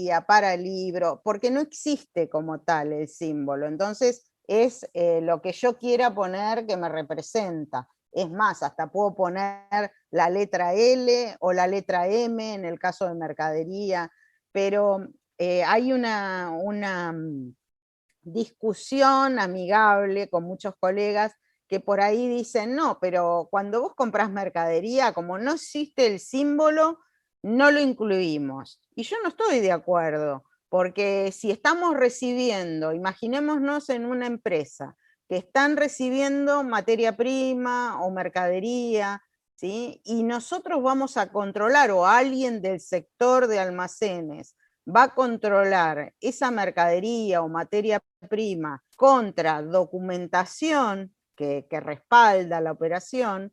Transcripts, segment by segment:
mercadería, para libro, porque no existe como tal el símbolo. Entonces es lo que yo quiera poner que me representa. Es más, hasta puedo poner la letra L o la letra M en el caso de mercadería, pero hay una discusión amigable con muchos colegas que por ahí dicen, no, pero cuando vos comprás mercadería, como no existe el símbolo, no lo incluimos. Y yo no estoy de acuerdo, porque si estamos recibiendo, imaginémonos en una empresa, que están recibiendo materia prima o mercadería, ¿sí? Y nosotros vamos a controlar, o alguien del sector de almacenes va a controlar esa mercadería o materia prima contra documentación que respalda la operación,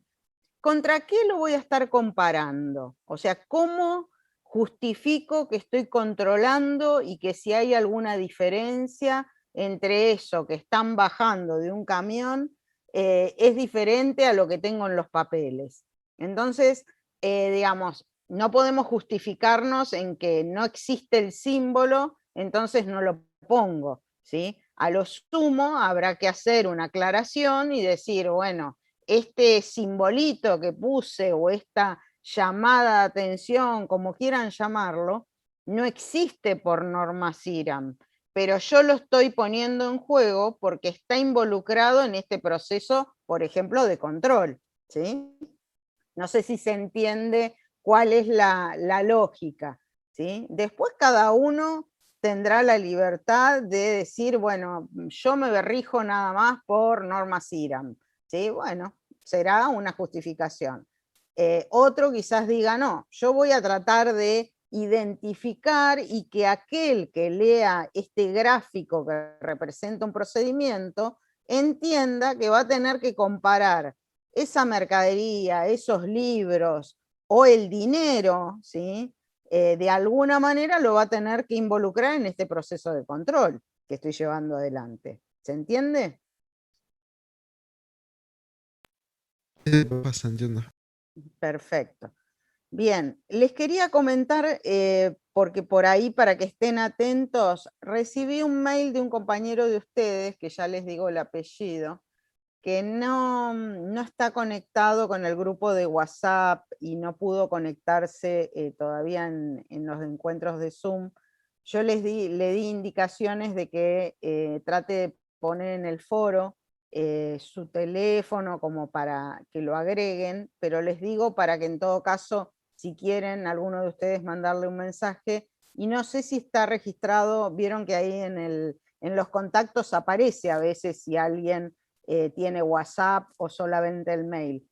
¿contra qué lo voy a estar comparando? O sea, ¿cómo justifico que estoy controlando y que si hay alguna diferencia entre eso que están bajando de un camión es diferente a lo que tengo en los papeles? Entonces, digamos, no podemos justificarnos en que no existe el símbolo, entonces no lo pongo, ¿sí? A lo sumo habrá que hacer una aclaración y decir, bueno, este simbolito que puse o esta llamada de atención, como quieran llamarlo, no existe por norma CIRAM, pero yo lo estoy poniendo en juego porque está involucrado en este proceso, por ejemplo, de control, ¿sí? No sé si se entiende cuál es la lógica, ¿sí? Después cada uno tendrá la libertad de decir, bueno, yo me rijo nada más por norma CIRAM, ¿sí? Bueno, será una justificación. Otro quizás diga, no, yo voy a tratar de identificar y que aquel que lea este gráfico que representa un procedimiento entienda que va a tener que comparar esa mercadería, esos libros o el dinero, ¿sí? De alguna manera lo va a tener que involucrar en este proceso de control que estoy llevando adelante. ¿Se entiende? Sí, pasa, entiendo. Perfecto. Bien, les quería comentar, porque por ahí, para que estén atentos, recibí un mail de un compañero de ustedes, que ya les digo el apellido, que no está conectado con el grupo de WhatsApp y no pudo conectarse todavía en los encuentros de Zoom. Yo le di indicaciones de que trate de poner en el foro su teléfono como para que lo agreguen, pero les digo para que en todo caso, si quieren alguno de ustedes mandarle un mensaje, y no sé si está registrado, vieron que ahí en los contactos aparece a veces si alguien tiene WhatsApp o solamente el mail.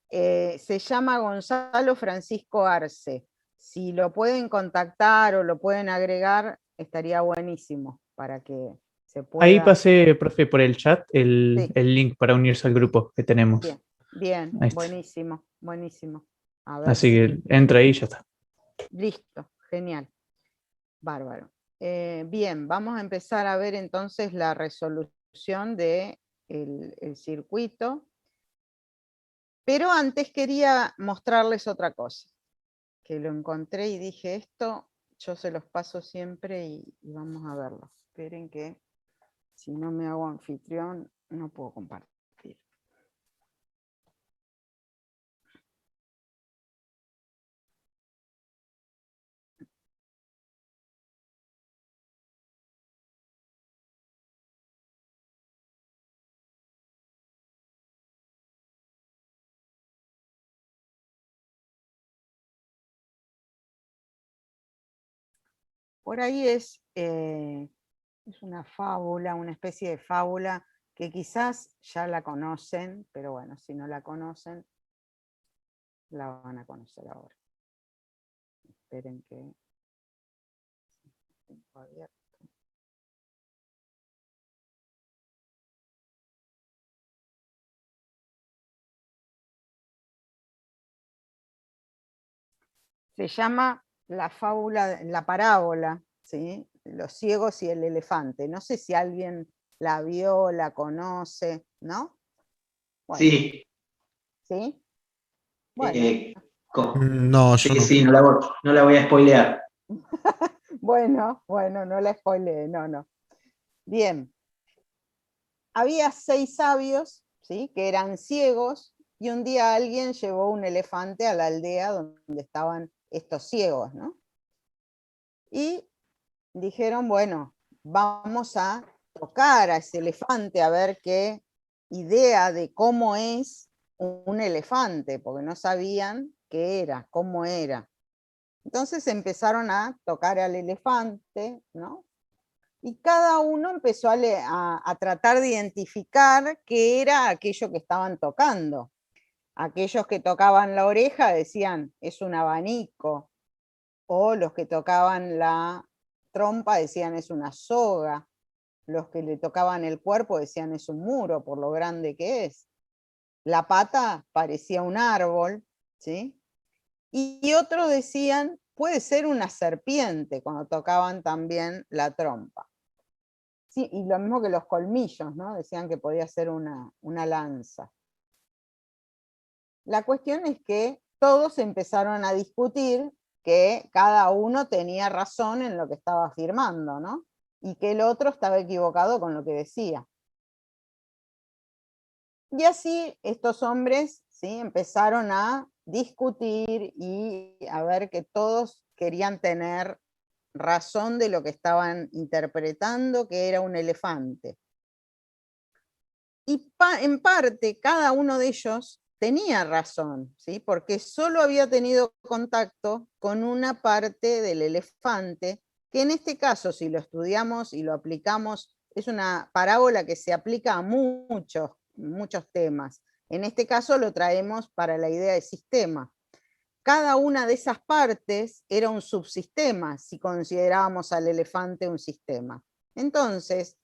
Se llama Gonzalo Francisco Arce. Si lo pueden contactar o lo pueden agregar, estaría buenísimo para que se Ahí pueda... pasé, profe, por el chat Sí, el link para unirse al grupo que tenemos. bien, bien, Ahí está. buenísimo, buenísimo. A ver Así si... que entra ahí y ya está. Listo, genial, bárbaro. Bien, vamos a empezar a ver entonces la resolución del el circuito. Pero antes quería mostrarles otra cosa, que lo encontré y dije, esto yo se los paso siempre y vamos a verlo. Esperen que si no me hago anfitrión no puedo compartir. Por ahí es una fábula, una especie de fábula que quizás ya la conocen, pero bueno, si no la conocen, la van a conocer ahora. Esperen que... tengo abierto. Se llama la fábula, la parábola, ¿sí? Los ciegos y el elefante. No sé si alguien la vio, la conoce, ¿no? Bueno, Sí, ¿sí? Bueno, eh, No, yo sí, no. sí, no la voy a spoilear. Bueno, no la spoileé, no. Bien. Había 6 sabios, ¿sí? Que eran ciegos, y un día alguien llevó un elefante a la aldea donde estaban estos ciegos, ¿no? Y dijeron, bueno, vamos a tocar a ese elefante a ver qué idea de cómo es un elefante, porque no sabían qué era, cómo era. Entonces empezaron a tocar al elefante, ¿no? Y cada uno empezó a tratar de identificar qué era aquello que estaban tocando. Aquellos que tocaban la oreja decían, es un abanico, o los que tocaban la trompa decían, es una soga, los que le tocaban el cuerpo decían, es un muro, por lo grande que es. La pata parecía un árbol, ¿sí? Y otros decían, puede ser una serpiente, cuando tocaban también la trompa. Sí, y lo mismo que los colmillos, ¿no? Decían que podía ser una lanza. La cuestión es que todos empezaron a discutir que cada uno tenía razón en lo que estaba afirmando, ¿no? Y que el otro estaba equivocado con lo que decía. Y así estos hombres, ¿sí? Empezaron a discutir y a ver que todos querían tener razón de lo que estaban interpretando, que era un elefante. Y en parte cada uno de ellos tenía razón, ¿sí? Porque solo había tenido contacto con una parte del elefante, que en este caso, si lo estudiamos y lo aplicamos, es una parábola que se aplica a muchos temas. En este caso lo traemos para la idea de sistema. Cada una de esas partes era un subsistema, si considerábamos al elefante un sistema. Entonces,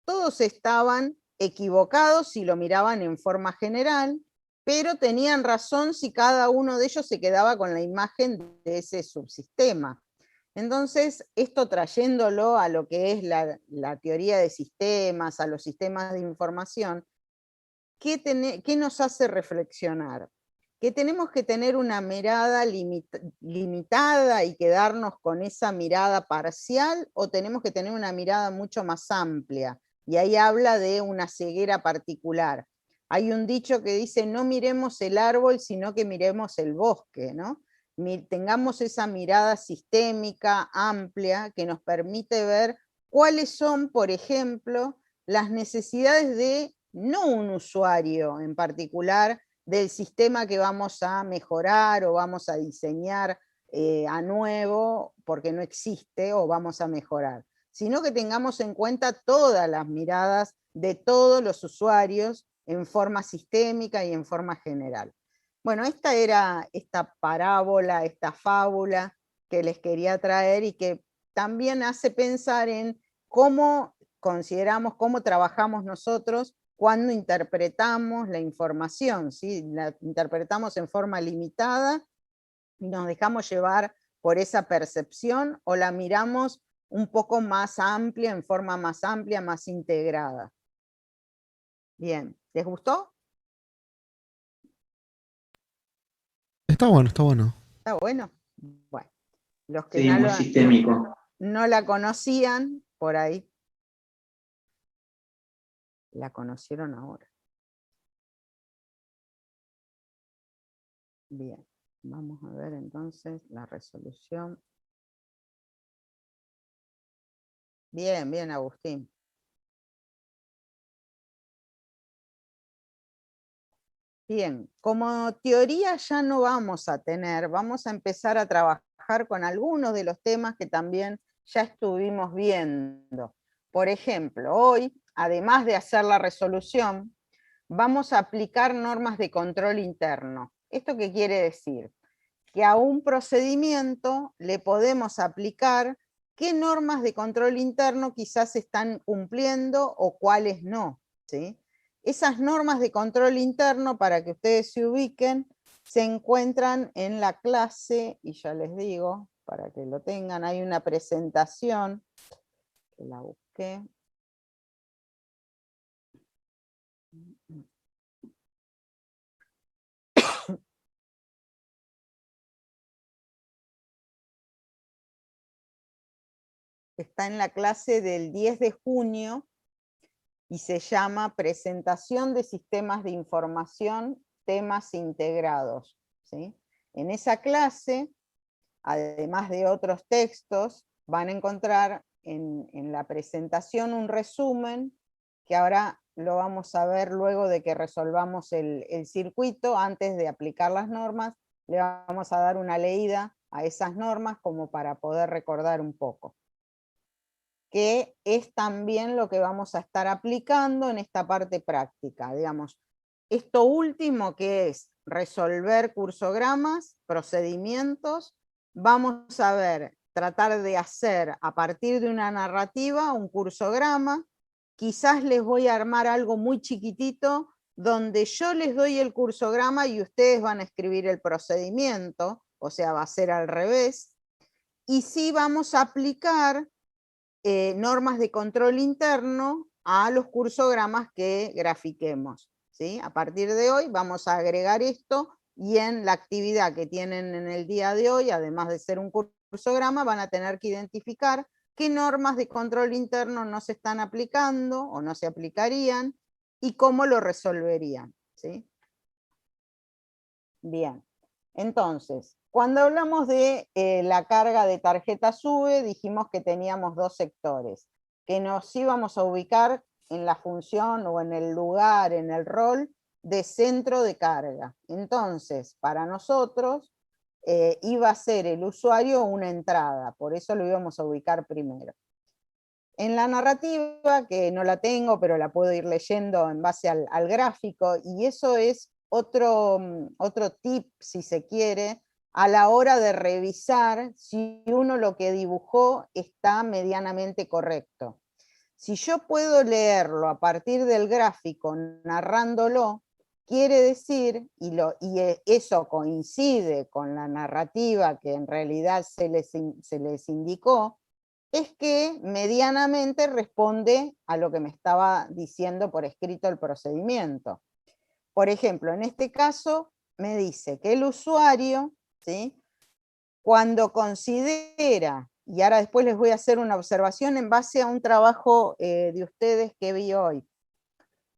todos estaban equivocados si lo miraban en forma general, pero tenían razón si cada uno de ellos se quedaba con la imagen de ese subsistema. Entonces, esto trayéndolo a lo que es la teoría de sistemas, a los sistemas de información, ¿qué nos hace reflexionar? Que tenemos que tener una mirada limitada y quedarnos con esa mirada parcial, o tenemos que tener una mirada mucho más amplia. Y ahí habla de una ceguera particular. Hay un dicho que dice, no miremos el árbol, sino que miremos el bosque, ¿no? Tengamos esa mirada sistémica, amplia, que nos permite ver cuáles son, por ejemplo, las necesidades de no un usuario en particular del sistema que vamos a mejorar o vamos a diseñar a nuevo porque no existe o vamos a mejorar, sino que tengamos en cuenta todas las miradas de todos los usuarios en forma sistémica y en forma general. Bueno, esta era esta parábola, esta fábula que les quería traer y que también hace pensar en cómo consideramos, cómo trabajamos nosotros cuando interpretamos la información, ¿sí? La interpretamos en forma limitada y nos dejamos llevar por esa percepción, o la miramos un poco más amplia, en forma más amplia, más integrada. Bien, ¿les gustó? Está bueno, está bueno. ¿Está bueno? Bueno, los que Sí, muy sistémico. no la conocían, por ahí la conocieron ahora. Bien, vamos a ver entonces la resolución. Bien, bien, Agustín. Bien, como teoría ya no vamos a tener, vamos a empezar a trabajar con algunos de los temas que también ya estuvimos viendo. Por ejemplo, hoy, además de hacer la resolución, vamos a aplicar normas de control interno. ¿Esto qué quiere decir? Que a un procedimiento le podemos aplicar qué normas de control interno quizás están cumpliendo o cuáles no, ¿sí? Esas normas de control interno, para que ustedes se ubiquen, se encuentran en la clase, y ya les digo, para que lo tengan, hay una presentación, que la busqué. está en la clase del 10 de junio y se llama Presentación de Sistemas de Información, Temas Integrados, ¿sí? En esa clase, además de otros textos, van a encontrar en la presentación un resumen que ahora lo vamos a ver luego de que resolvamos el circuito. Antes de aplicar las normas, le vamos a dar una leída a esas normas como para poder recordar un poco, que es también lo que vamos a estar aplicando en esta parte práctica. Digamos, esto último que es resolver cursogramas, procedimientos, vamos a ver, tratar de hacer a partir de una narrativa un cursograma. Quizás les voy a armar algo muy chiquitito donde yo les doy el cursograma y ustedes van a escribir el procedimiento, o sea, va a ser al revés. Y sí vamos a aplicar normas de control interno a los cursogramas que grafiquemos, ¿sí? A partir de hoy vamos a agregar esto y en la actividad que tienen en el día de hoy, además de ser un cursograma, van a tener que identificar qué normas de control interno no se están aplicando o no se aplicarían y cómo lo resolverían, ¿sí? Bien, entonces, cuando hablamos de la carga de tarjeta SUBE, dijimos que teníamos dos sectores, que nos íbamos a ubicar en la función o en el lugar, en el rol de centro de carga. Entonces, para nosotros, iba a ser el usuario una entrada, por eso lo íbamos a ubicar primero. En la narrativa, que no la tengo, pero la puedo ir leyendo en base al gráfico, y eso es otro tip, si se quiere, a la hora de revisar si uno lo que dibujó está medianamente correcto. Si yo puedo leerlo a partir del gráfico narrándolo, quiere decir, y eso coincide con la narrativa que en realidad se les indicó, es que medianamente responde a lo que me estaba diciendo por escrito el procedimiento. Por ejemplo, en este caso me dice que el usuario, ¿sí?, cuando considera, y ahora después les voy a hacer una observación en base a un trabajo de ustedes que vi hoy,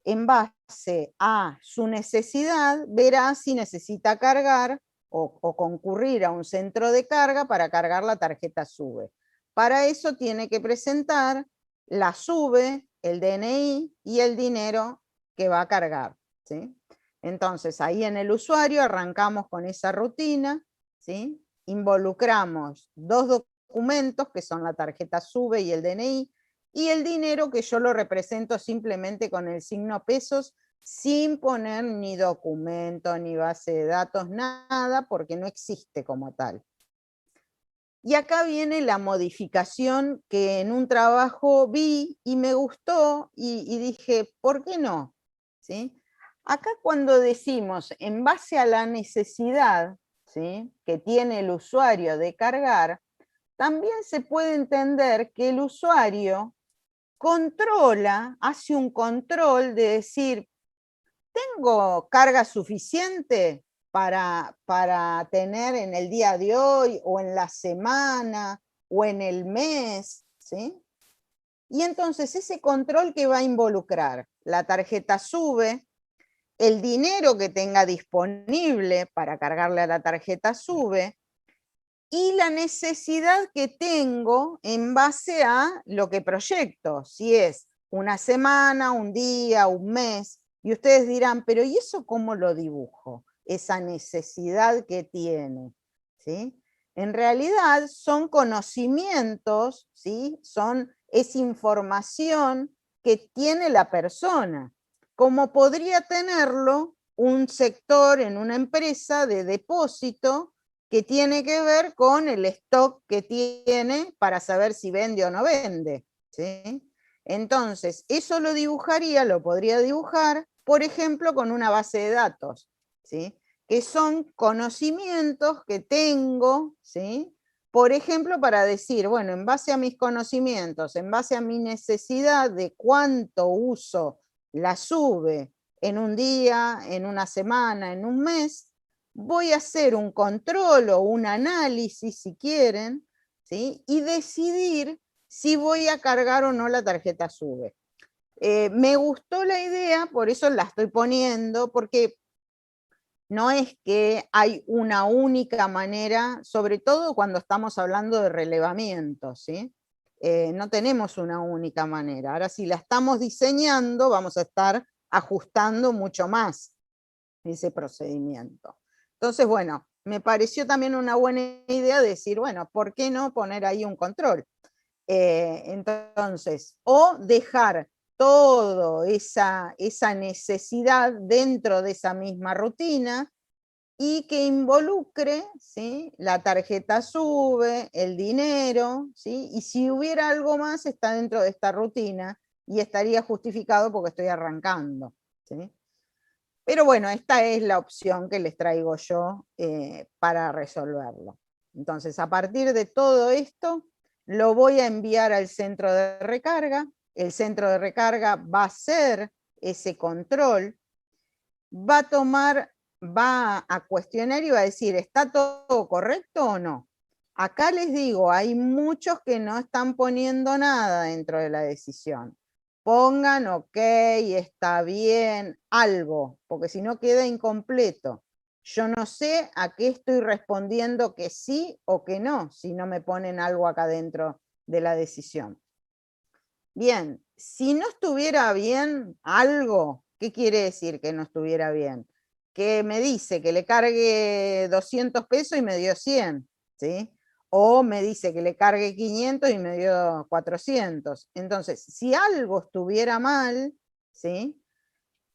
en base a su necesidad, verá si necesita cargar o concurrir a un centro de carga para cargar la tarjeta SUBE. Para eso tiene que presentar la SUBE, el DNI y el dinero que va a cargar, ¿sí? Entonces, ahí en el usuario arrancamos con esa rutina, ¿sí? Involucramos dos documentos, que son la tarjeta SUBE y el DNI, y el dinero que yo lo represento simplemente con el signo pesos, sin poner ni documento, ni base de datos, nada, porque no existe como tal. Y acá viene la modificación que en un trabajo vi y me gustó y dije, ¿por qué no? ¿Sí? Acá cuando decimos en base a la necesidad, ¿sí?, que tiene el usuario de cargar, también se puede entender que el usuario controla, hace un control de decir, ¿tengo carga suficiente para tener en el día de hoy, o en la semana, o en el mes? ¿Sí? Y entonces ese control que va a involucrar la tarjeta SUBE, el dinero que tenga disponible para cargarle a la tarjeta SUBE, y la necesidad que tengo en base a lo que proyecto, si es una semana, un día, un mes, y ustedes dirán, pero ¿y eso cómo lo dibujo? Esa necesidad que tiene, ¿sí? En realidad son conocimientos, ¿sí? Es información que tiene la persona, como podría tenerlo un sector en una empresa de depósito, que tiene que ver con el stock que tiene para saber si vende o no vende, ¿sí? Entonces, eso lo dibujaría, lo podría dibujar, por ejemplo, con una base de datos, ¿sí?, que son conocimientos que tengo, ¿sí?, por ejemplo, para decir, bueno, en base a mis conocimientos, en base a mi necesidad de cuánto uso la SUBE en un día, en una semana, en un mes, voy a hacer un control o un análisis, si quieren, ¿sí?, y decidir si voy a cargar o no la tarjeta SUBE. Me gustó la idea, por eso la estoy poniendo, porque no es que hay una única manera, sobre todo cuando estamos hablando de relevamiento, ¿sí? No tenemos una única manera. Ahora, si la estamos diseñando, vamos a estar ajustando mucho más ese procedimiento. Entonces, bueno, me pareció también una buena idea decir, bueno, ¿por qué no poner ahí un control? Entonces, o dejar toda esa necesidad dentro de esa misma rutina y que involucre, ¿sí?, la tarjeta SUBE, el dinero, ¿sí?, y si hubiera algo más está dentro de esta rutina y estaría justificado porque estoy arrancando, ¿sí? Pero bueno, esta es la opción que les traigo yo para resolverlo. Entonces, a partir de todo esto, lo voy a enviar al centro de recarga. El centro de recarga va a hacer ese control, va a cuestionar y va a decir, ¿está todo correcto o no? Acá les digo, hay muchos que no están poniendo nada dentro de la decisión. Pongan ok, está bien, algo, porque si no queda incompleto. Yo no sé a qué estoy respondiendo que sí o que no, si no me ponen algo acá dentro de la decisión. Bien, si no estuviera bien algo, ¿qué quiere decir que no estuviera bien? Que me dice que le cargue 200 pesos y me dio 100, ¿sí? O me dice que le cargue 500 y me dio 400. Entonces, si algo estuviera mal, ¿sí?,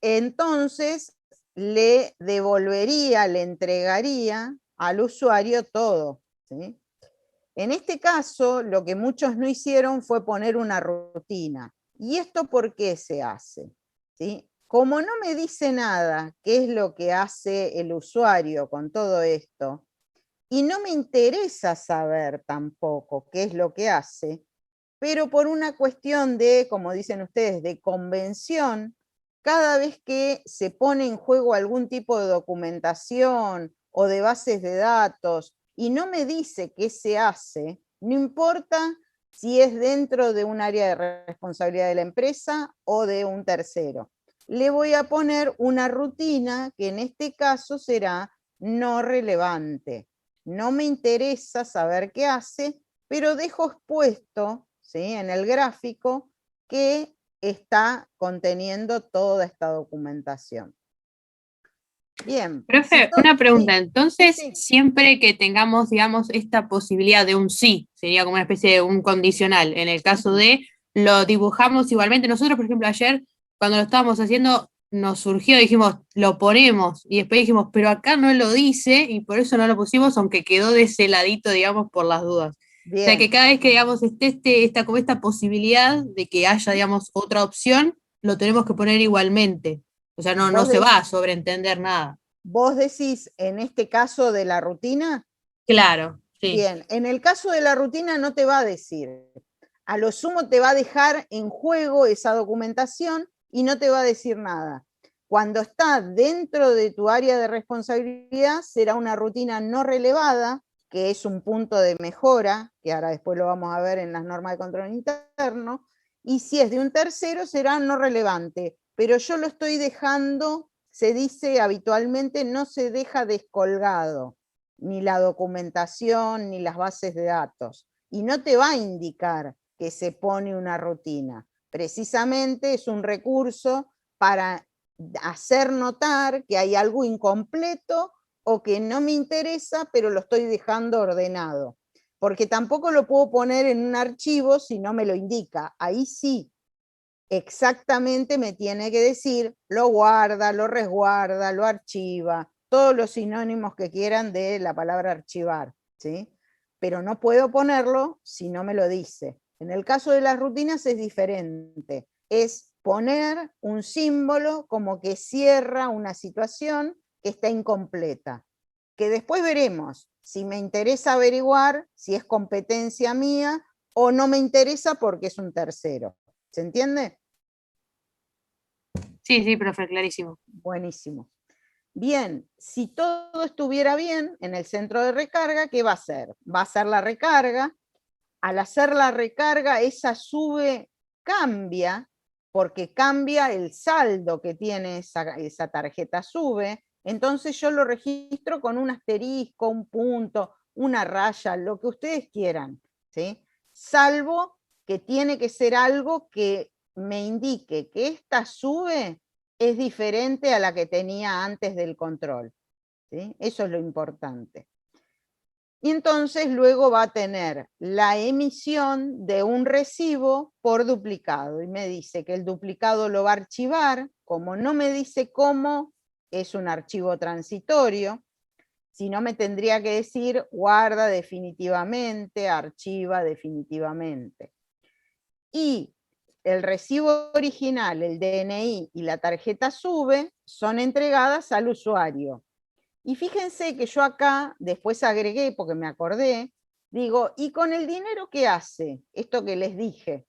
entonces le devolvería, le entregaría al usuario todo, ¿sí? En este caso, lo que muchos no hicieron fue poner una rutina. ¿Y esto por qué se hace? ¿Sí? Como no me dice nada qué es lo que hace el usuario con todo esto, y no me interesa saber tampoco qué es lo que hace, pero por una cuestión de, como dicen ustedes, de convención, cada vez que se pone en juego algún tipo de documentación o de bases de datos y no me dice qué se hace, no importa si es dentro de un área de responsabilidad de la empresa o de un tercero. Le voy a poner una rutina que en este caso será no relevante. No me interesa saber qué hace, pero dejo expuesto, ¿sí?, en el gráfico que está conteniendo toda esta documentación. Bien. Profe, una pregunta. Sí, Entonces, sí. siempre que tengamos, digamos, esta posibilidad de un sí, sería como una especie de un condicional. En el caso de lo dibujamos igualmente. Nosotros, por ejemplo, ayer, cuando lo estábamos haciendo, nos surgió, dijimos, lo ponemos, y después dijimos, pero acá no lo dice, y por eso no lo pusimos, aunque quedó de ese ladito, digamos, por las dudas. Bien. O sea que cada vez que, digamos, esté esta posibilidad de que haya, digamos, otra opción, lo tenemos que poner igualmente. O sea, no se va a sobreentender nada. ¿Vos decís en este caso de la rutina? Claro, sí. Bien, en el caso de la rutina no te va a decir. A lo sumo te va a dejar en juego esa documentación y no te va a decir nada. Cuando está dentro de tu área de responsabilidad, será una rutina no relevada, que es un punto de mejora, que ahora después lo vamos a ver en las normas de control interno, y si es de un tercero, será no relevante. Pero yo lo estoy dejando, se dice habitualmente, no se deja descolgado, ni la documentación, ni las bases de datos. Y no te va a indicar que se pone una rutina. Precisamente es un recurso para hacer notar que hay algo incompleto o que no me interesa, pero lo estoy dejando ordenado. Porque tampoco lo puedo poner en un archivo si no me lo indica. Ahí sí, exactamente me tiene que decir, lo guarda, lo resguarda, lo archiva, todos los sinónimos que quieran de la palabra archivar, ¿sí? Pero no puedo ponerlo si no me lo dice. En el caso de las rutinas es diferente. Es poner un símbolo como que cierra una situación que está incompleta. Que después veremos si me interesa averiguar si es competencia mía o no me interesa porque es un tercero. ¿Se entiende? Sí, sí, profe, clarísimo. Buenísimo. Bien, si todo estuviera bien en el centro de recarga, ¿qué va a hacer? Va a hacer la recarga al hacer la recarga, esa SUBE cambia, porque cambia el saldo que tiene esa tarjeta SUBE, entonces yo lo registro con un asterisco, un punto, una raya, lo que ustedes quieran, ¿sí? Salvo que tiene que ser algo que me indique que esta SUBE es diferente a la que tenía antes del control, ¿sí? Eso es lo importante. Y entonces luego va a tener la emisión de un recibo por duplicado. Y me dice que el duplicado lo va a archivar, como no me dice cómo, es un archivo transitorio, si no me tendría que decir guarda definitivamente, archiva definitivamente. Y el recibo original, el DNI y la tarjeta SUBE son entregadas al usuario. Y fíjense que yo acá después agregué, porque me acordé, digo, ¿y con el dinero qué hace? Esto que les dije,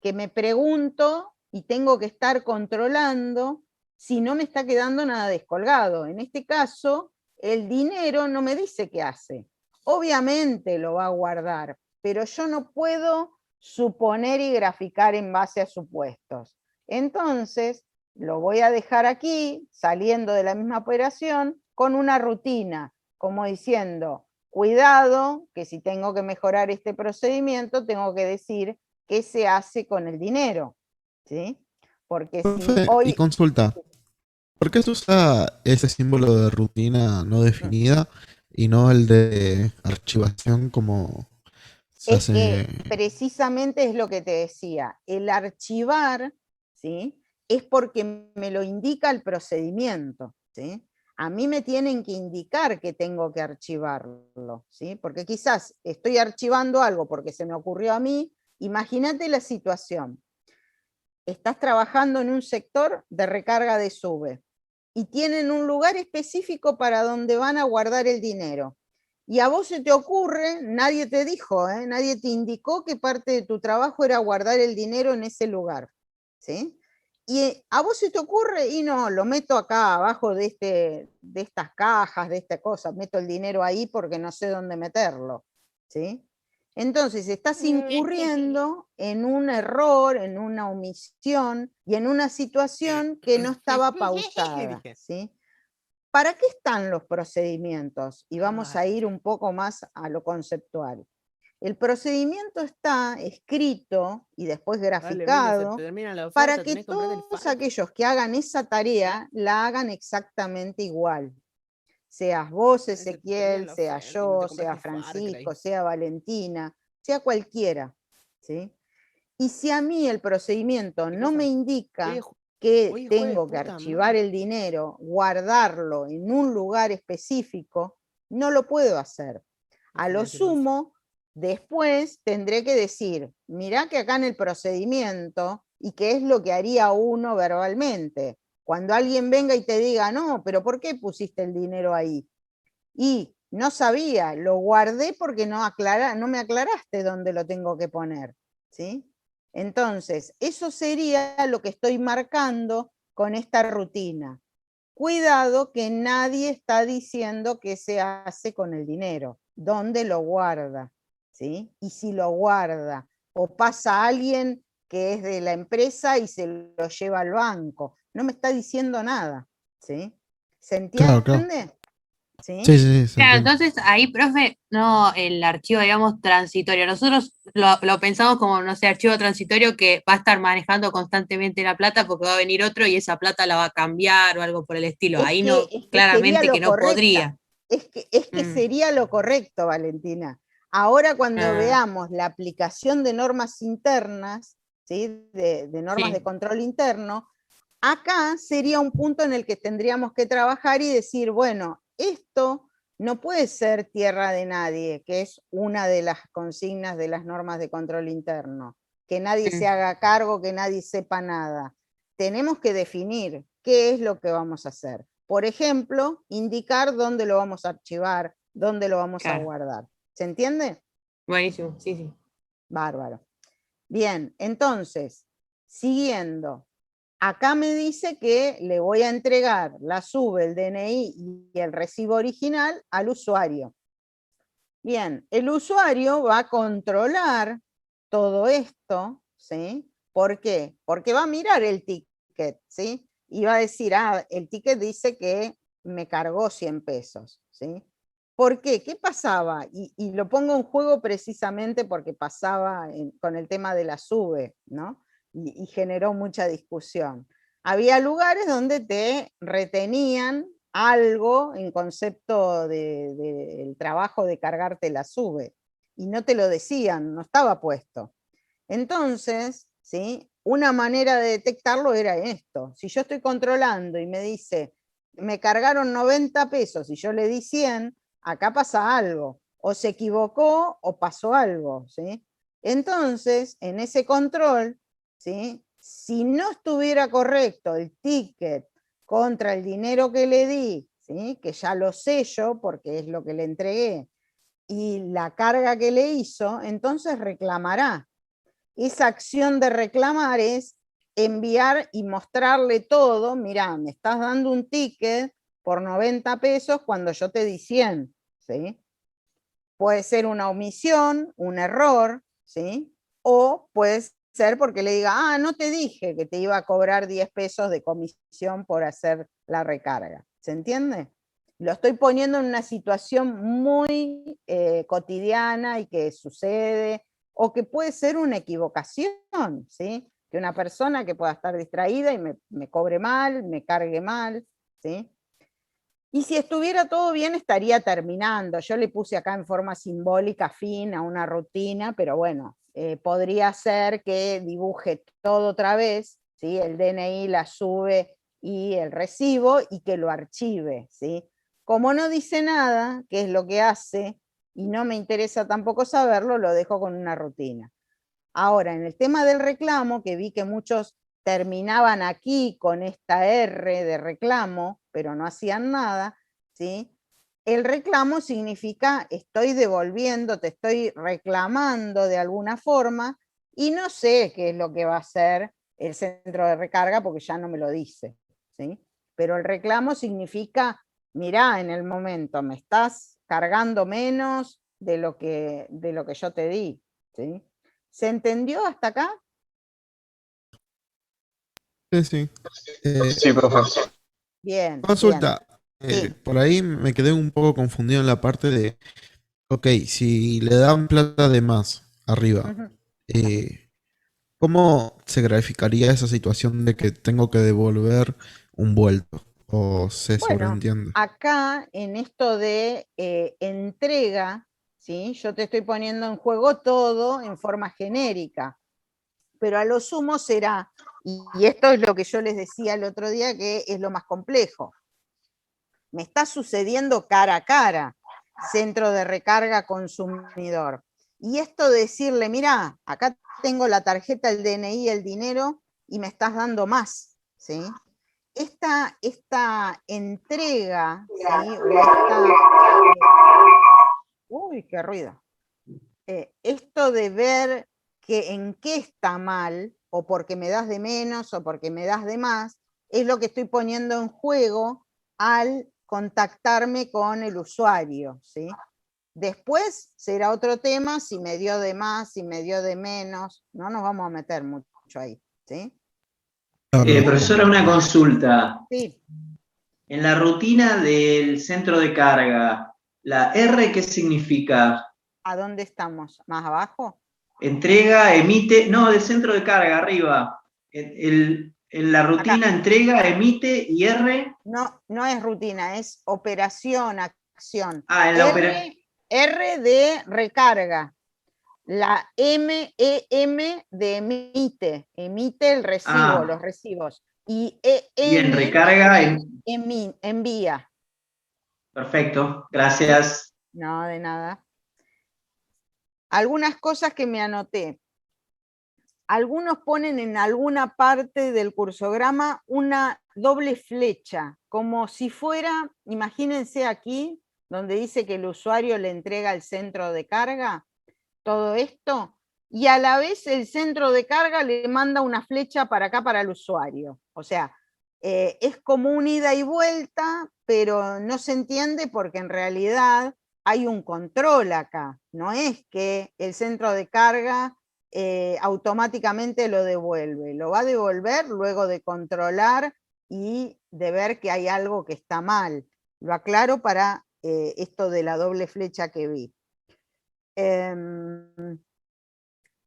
que me pregunto y tengo que estar controlando si no me está quedando nada descolgado. En este caso, el dinero no me dice qué hace. Obviamente lo va a guardar, pero yo no puedo suponer y graficar en base a supuestos. Entonces, lo voy a dejar aquí, saliendo de la misma operación, con una rutina, como diciendo, cuidado, que si tengo que mejorar este procedimiento, tengo que decir qué se hace con el dinero, ¿sí? Porque si Profe, y hoy... consulta, ¿por qué se usa ese símbolo de rutina no definida y no el de archivación como se Es hace? que precisamente es lo que te decía, el archivar, ¿sí? Es porque me lo indica el procedimiento, ¿sí? A mí me tienen que indicar que tengo que archivarlo, ¿sí? Porque quizás estoy archivando algo porque se me ocurrió a mí. Imagínate la situación. Estás trabajando en un sector de recarga de SUBE y tienen un lugar específico para donde van a guardar el dinero. Y a vos se te ocurre, nadie te dijo, nadie te indicó que parte de tu trabajo era guardar el dinero en ese lugar, ¿sí? Y a vos se te ocurre, y no, lo meto acá abajo de estas cajas, de esta cosa, meto el dinero ahí porque no sé dónde meterlo, ¿sí? Entonces estás incurriendo en un error, en una omisión y en una situación que no estaba pautada, ¿sí? ¿Para qué están los procedimientos? Y vamos a ir un poco más a lo conceptual. El procedimiento está escrito y después graficado para que todos aquellos que hagan esa tarea la hagan exactamente igual. Seas vos, Ezequiel, sea yo, sea Francisco, sea Valentina, sea cualquiera, ¿sí? Y si a mí el procedimiento no me indica que tengo que archivar el dinero, guardarlo en un lugar específico, no lo puedo hacer. A lo sumo, después tendré que decir, mirá que acá en el procedimiento, y qué es lo que haría uno verbalmente. Cuando alguien venga y te diga, no, pero ¿por qué pusiste el dinero ahí? Y no sabía, lo guardé porque no me aclaraste dónde lo tengo que poner, ¿sí? Entonces, eso sería lo que estoy marcando con esta rutina. Cuidado que nadie está diciendo qué se hace con el dinero, dónde lo guarda, ¿sí? Y si lo guarda, o pasa alguien que es de la empresa y se lo lleva al banco. No me está diciendo nada, ¿sí? ¿Se Claro, claro. entiende? ¿Sí? Sí, sí, sí, se Claro, entiende. entonces ahí, profe, no el archivo, digamos, transitorio. Nosotros lo pensamos como, no sé, archivo transitorio que va a estar manejando constantemente la plata porque va a venir otro y esa plata la va a cambiar o algo por el estilo. Ahí no, Es que sería claramente que lo no correcta. podría. Es que sería lo correcto, Valentina. Ahora cuando veamos la aplicación de normas internas, ¿sí? de normas de control interno, acá sería un punto en el que tendríamos que trabajar y decir, bueno, esto no puede ser tierra de nadie, que es una de las consignas de las normas de control interno, que nadie se haga cargo, que nadie sepa nada. Tenemos que definir qué es lo que vamos a hacer. Por ejemplo, indicar dónde lo vamos a archivar, dónde lo vamos a guardar. ¿Se entiende? Buenísimo, sí, sí. Bárbaro. Bien, entonces, siguiendo. Acá me dice que le voy a entregar la SUBE, el DNI y el recibo original al usuario. Bien, el usuario va a controlar todo esto, ¿sí? ¿Por qué? Porque va a mirar el ticket, ¿sí? Y va a decir, el ticket dice que me cargó 100 pesos, ¿sí? ¿Por qué? ¿Qué pasaba? Y lo pongo en juego precisamente porque pasaba con el tema de la SUBE, ¿no? Y generó mucha discusión. Había lugares donde te retenían algo en concepto del trabajo de cargarte la SUBE, y no te lo decían, no estaba puesto. Entonces, ¿sí? Una manera de detectarlo era esto. Si yo estoy controlando y me dice, me cargaron 90 pesos y yo le di 100, acá pasa algo. O se equivocó o pasó algo, ¿sí? Entonces, en ese control, ¿sí? Si no estuviera correcto el ticket contra el dinero que le di, ¿sí? Que ya lo sé yo porque es lo que le entregué, y la carga que le hizo, entonces reclamará. Esa acción de reclamar es enviar y mostrarle todo. Mirá, me estás dando un ticket por 90 pesos cuando yo te di 100, ¿sí? Puede ser una omisión, un error, ¿sí? O puede ser porque le diga, no te dije que te iba a cobrar 10 pesos de comisión por hacer la recarga. ¿Se entiende? Lo estoy poniendo en una situación muy cotidiana y que sucede, o que puede ser una equivocación, ¿sí? Que una persona que pueda estar distraída y me cobre mal, me cargue mal, ¿sí? Y si estuviera todo bien, estaría terminando. Yo le puse acá en forma simbólica fin a una rutina, pero bueno, podría ser que dibuje todo otra vez, ¿sí? El DNI, la SUBE y el recibo, y que lo archive, ¿sí? Como no dice nada, qué es lo que hace, y no me interesa tampoco saberlo, lo dejo con una rutina. Ahora, en el tema del reclamo, que vi que muchos terminaban aquí con esta R de reclamo, pero no hacían nada, ¿sí? El reclamo significa estoy devolviendo, te estoy reclamando de alguna forma, y no sé qué es lo que va a hacer el centro de recarga porque ya no me lo dice, ¿sí? Pero el reclamo significa, mirá, en el momento me estás cargando menos de lo que yo te di, ¿sí? ¿Se entendió hasta acá? Sí, sí. Sí, profe. Bien, bien. Consulta. Sí. Por ahí me quedé un poco confundido en la parte de, ok, si le dan plata de más arriba, Ujú. ¿cómo se graficaría esa situación de que tengo que devolver un vuelto? ¿O se Bueno, sobreentiende? acá en esto de entrega, ¿sí? Yo te estoy poniendo en juego todo en forma genérica, pero a lo sumo será, y esto es lo que yo les decía el otro día, que es lo más complejo. Me está sucediendo cara a cara, centro de recarga consumidor. Y esto de decirle, mira, acá tengo la tarjeta, el DNI, el dinero, y me estás dando más, ¿sí? Esta entrega, ¿sí? O esta, uy, qué ruido. Esto de ver que en qué está mal, o porque me das de menos, o porque me das de más, es lo que estoy poniendo en juego al contactarme con el usuario, ¿sí? Después será otro tema si me dio de más, si me dio de menos, no nos vamos a meter mucho ahí, ¿sí? Profesora, una consulta. Sí. En la rutina del centro de carga, ¿la R qué significa? ¿A dónde estamos? ¿Más abajo? Entrega, emite, no, del centro de carga, arriba. En la rutina Acá. entrega, emite y R. No, no es rutina, es operación, acción. En la operación. R de recarga. La M de emite, emite el recibo, los recibos. Y Bien, M recarga. envía. Perfecto, gracias. No, de nada. Algunas cosas que me anoté. Algunos ponen en alguna parte del cursograma una doble flecha, como si fuera, imagínense aquí, donde dice que el usuario le entrega al centro de carga, todo esto, y a la vez el centro de carga le manda una flecha para acá para el usuario. O sea, es como un ida y vuelta, pero no se entiende porque en realidad hay un control acá, no es que el centro de carga automáticamente lo devuelve, lo va a devolver luego de controlar y de ver que hay algo que está mal. Lo aclaro para esto de la doble flecha que vi.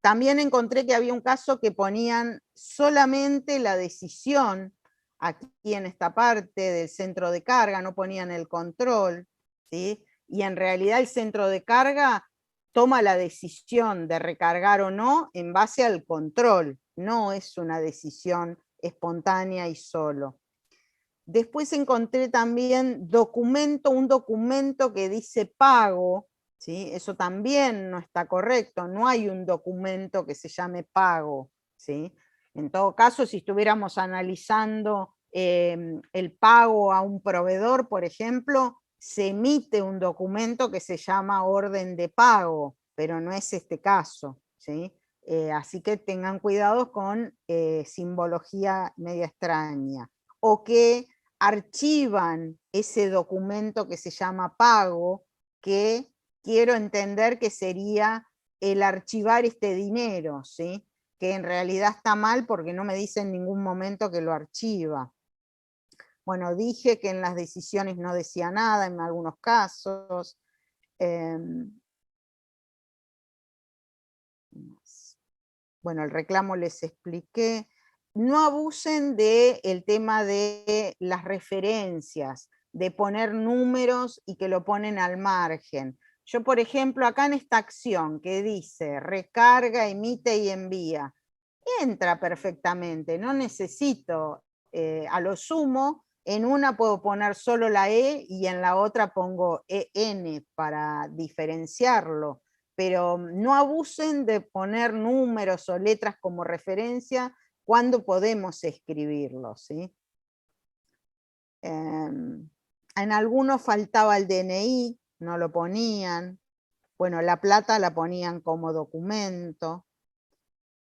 También encontré que había un caso que ponían solamente la decisión aquí en esta parte del centro de carga, no ponían el control, ¿sí? Y en realidad el centro de carga toma la decisión de recargar o no en base al control, no es una decisión espontánea y solo. Después encontré también un documento que dice pago, ¿sí? Eso también no está correcto, no hay un documento que se llame pago, ¿sí? En todo caso, si estuviéramos analizando el pago a un proveedor, por ejemplo, se emite un documento que se llama orden de pago, pero no es este caso, ¿sí? Así que tengan cuidado con simbología media extraña. O que archivan ese documento que se llama pago, que quiero entender que sería el archivar este dinero, ¿sí? Que en realidad está mal porque no me dice en ningún momento que lo archiva. Bueno, dije que en las decisiones no decía nada en algunos casos. Bueno, el reclamo les expliqué. No abusen del tema de las referencias, de poner números y que lo ponen al margen. Yo, por ejemplo, acá en esta acción que dice recarga, emite y envía, entra perfectamente, no necesito, a lo sumo, en una puedo poner solo la E y en la otra pongo EN para diferenciarlo, pero no abusen de poner números o letras como referencia cuando podemos escribirlos, ¿sí? En algunos faltaba el DNI, no lo ponían. Bueno, la plata la ponían como documento.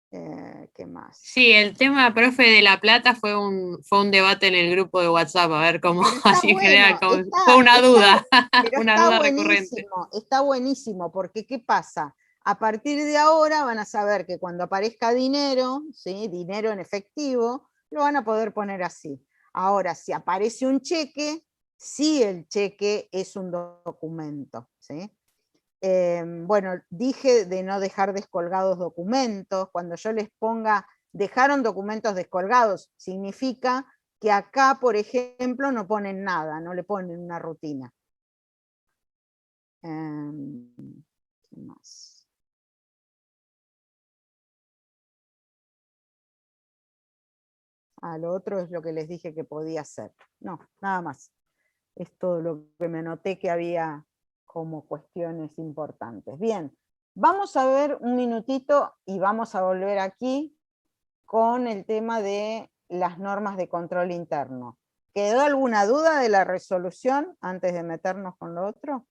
¿Qué más? Sí, el tema, profe, de la plata fue un debate en el grupo de WhatsApp, a ver cómo, así en general, fue una duda, pero una está duda buenísimo, recurrente. está buenísimo, porque ¿qué pasa? A partir de ahora van a saber que cuando aparezca dinero, ¿sí? Dinero en efectivo, lo van a poder poner así. Ahora, si aparece un cheque, sí el cheque es un documento, ¿sí? Bueno, dije de no dejar descolgados documentos. Cuando yo les ponga, dejaron documentos descolgados, significa que acá, por ejemplo, no ponen nada, no le ponen una rutina. ¿Qué más? Lo otro es lo que les dije que podía hacer. No, nada más. Es todo lo que me noté que había como cuestiones importantes. Bien, vamos a ver un minutito y vamos a volver aquí con el tema de las normas de control interno. ¿Quedó alguna duda de la resolución antes de meternos con lo otro?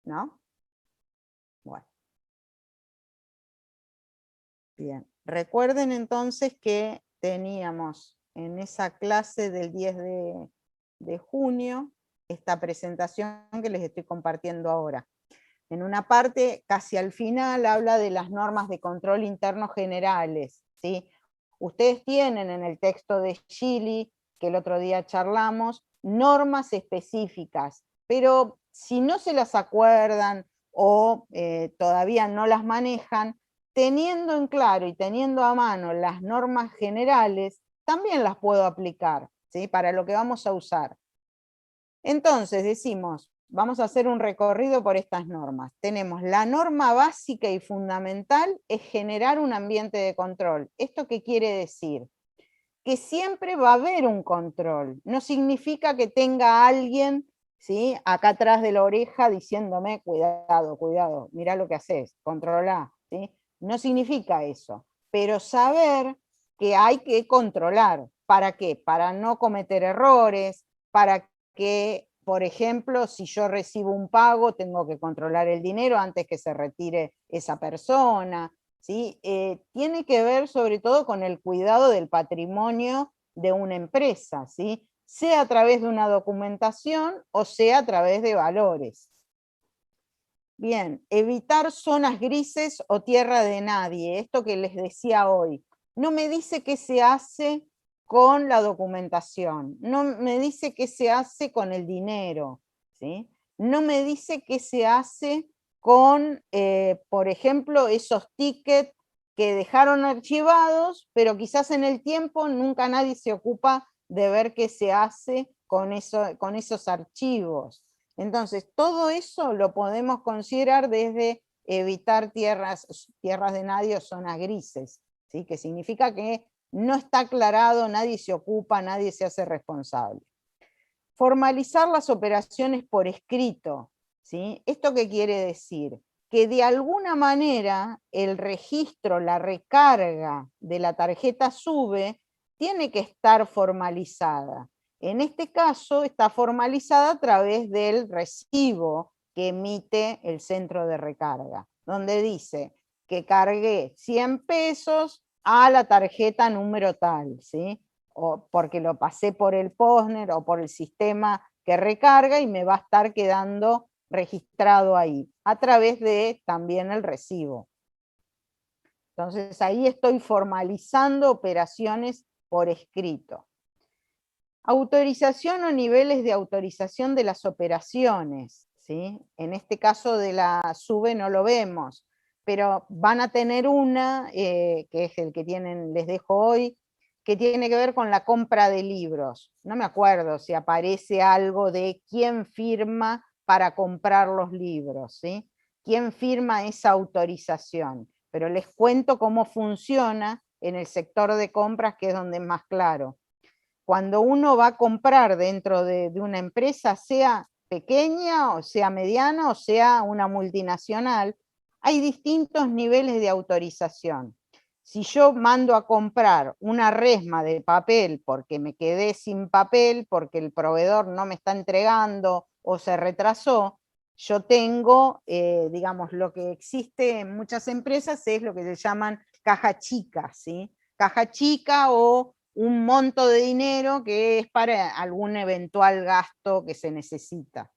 ¿No? Bueno. Bien. Recuerden entonces que teníamos en esa clase del 10 de junio esta presentación que les estoy compartiendo ahora. En una parte, casi al final, habla de las normas de control interno generales, ¿sí? Ustedes tienen en el texto de Gili, que el otro día charlamos, normas específicas, pero si no se las acuerdan o todavía no las manejan, teniendo en claro y teniendo a mano las normas generales, también las puedo aplicar, ¿sí? Para lo que vamos a usar. Entonces decimos, vamos a hacer un recorrido por estas normas. Tenemos la norma básica y fundamental es generar un ambiente de control. ¿Esto qué quiere decir? Que siempre va a haber un control. No significa que tenga alguien, ¿sí?, acá atrás de la oreja diciéndome, cuidado, cuidado, mirá lo que haces, controlá, ¿sí? No significa eso. Pero saber que hay que controlar. ¿Para qué? Para no cometer errores, para que, por ejemplo, si yo recibo un pago, tengo que controlar el dinero antes que se retire esa persona, ¿sí? Tiene que ver sobre todo con el cuidado del patrimonio de una empresa, ¿sí? sea a través de una documentación o sea a través de valores. Bien, evitar zonas grises o tierra de nadie, esto que les decía hoy. No me dice qué se hace con la documentación, no me dice qué se hace con el dinero, ¿sí? No me dice qué se hace con, por ejemplo, esos tickets que dejaron archivados, pero quizás en el tiempo nunca nadie se ocupa de ver qué se hace con esos archivos. Entonces, todo eso lo podemos considerar desde evitar tierras de nadie o zonas grises, ¿sí? Que significa que no está aclarado, nadie se ocupa, nadie se hace responsable. Formalizar las operaciones por escrito, ¿sí? ¿Esto qué quiere decir? Que de alguna manera el registro, la recarga de la tarjeta SUBE tiene que estar formalizada. En este caso está formalizada a través del recibo que emite el centro de recarga, donde dice que cargué 100 pesos a la tarjeta número tal, ¿sí? O porque lo pasé por el POSNER o por el sistema que recarga y me va a estar quedando registrado ahí, a través de también el recibo. Entonces ahí estoy formalizando operaciones por escrito. Autorización o niveles de autorización de las operaciones, ¿sí? En este caso de la SUBE no lo vemos, pero van a tener una, que es el que tienen, les dejo hoy, que tiene que ver con la compra de libros. No me acuerdo si aparece algo de quién firma para comprar los libros, ¿sí? ¿Quién firma esa autorización? Pero les cuento cómo funciona en el sector de compras, que es donde es más claro. Cuando uno va a comprar dentro de una empresa, sea pequeña, o sea mediana, o sea una multinacional, hay distintos niveles de autorización. Si yo mando a comprar una resma de papel porque me quedé sin papel, porque el proveedor no me está entregando o se retrasó, yo tengo, digamos, lo que existe en muchas empresas es lo que se llaman caja chica, ¿sí? Caja chica o un monto de dinero que es para algún eventual gasto que se necesita.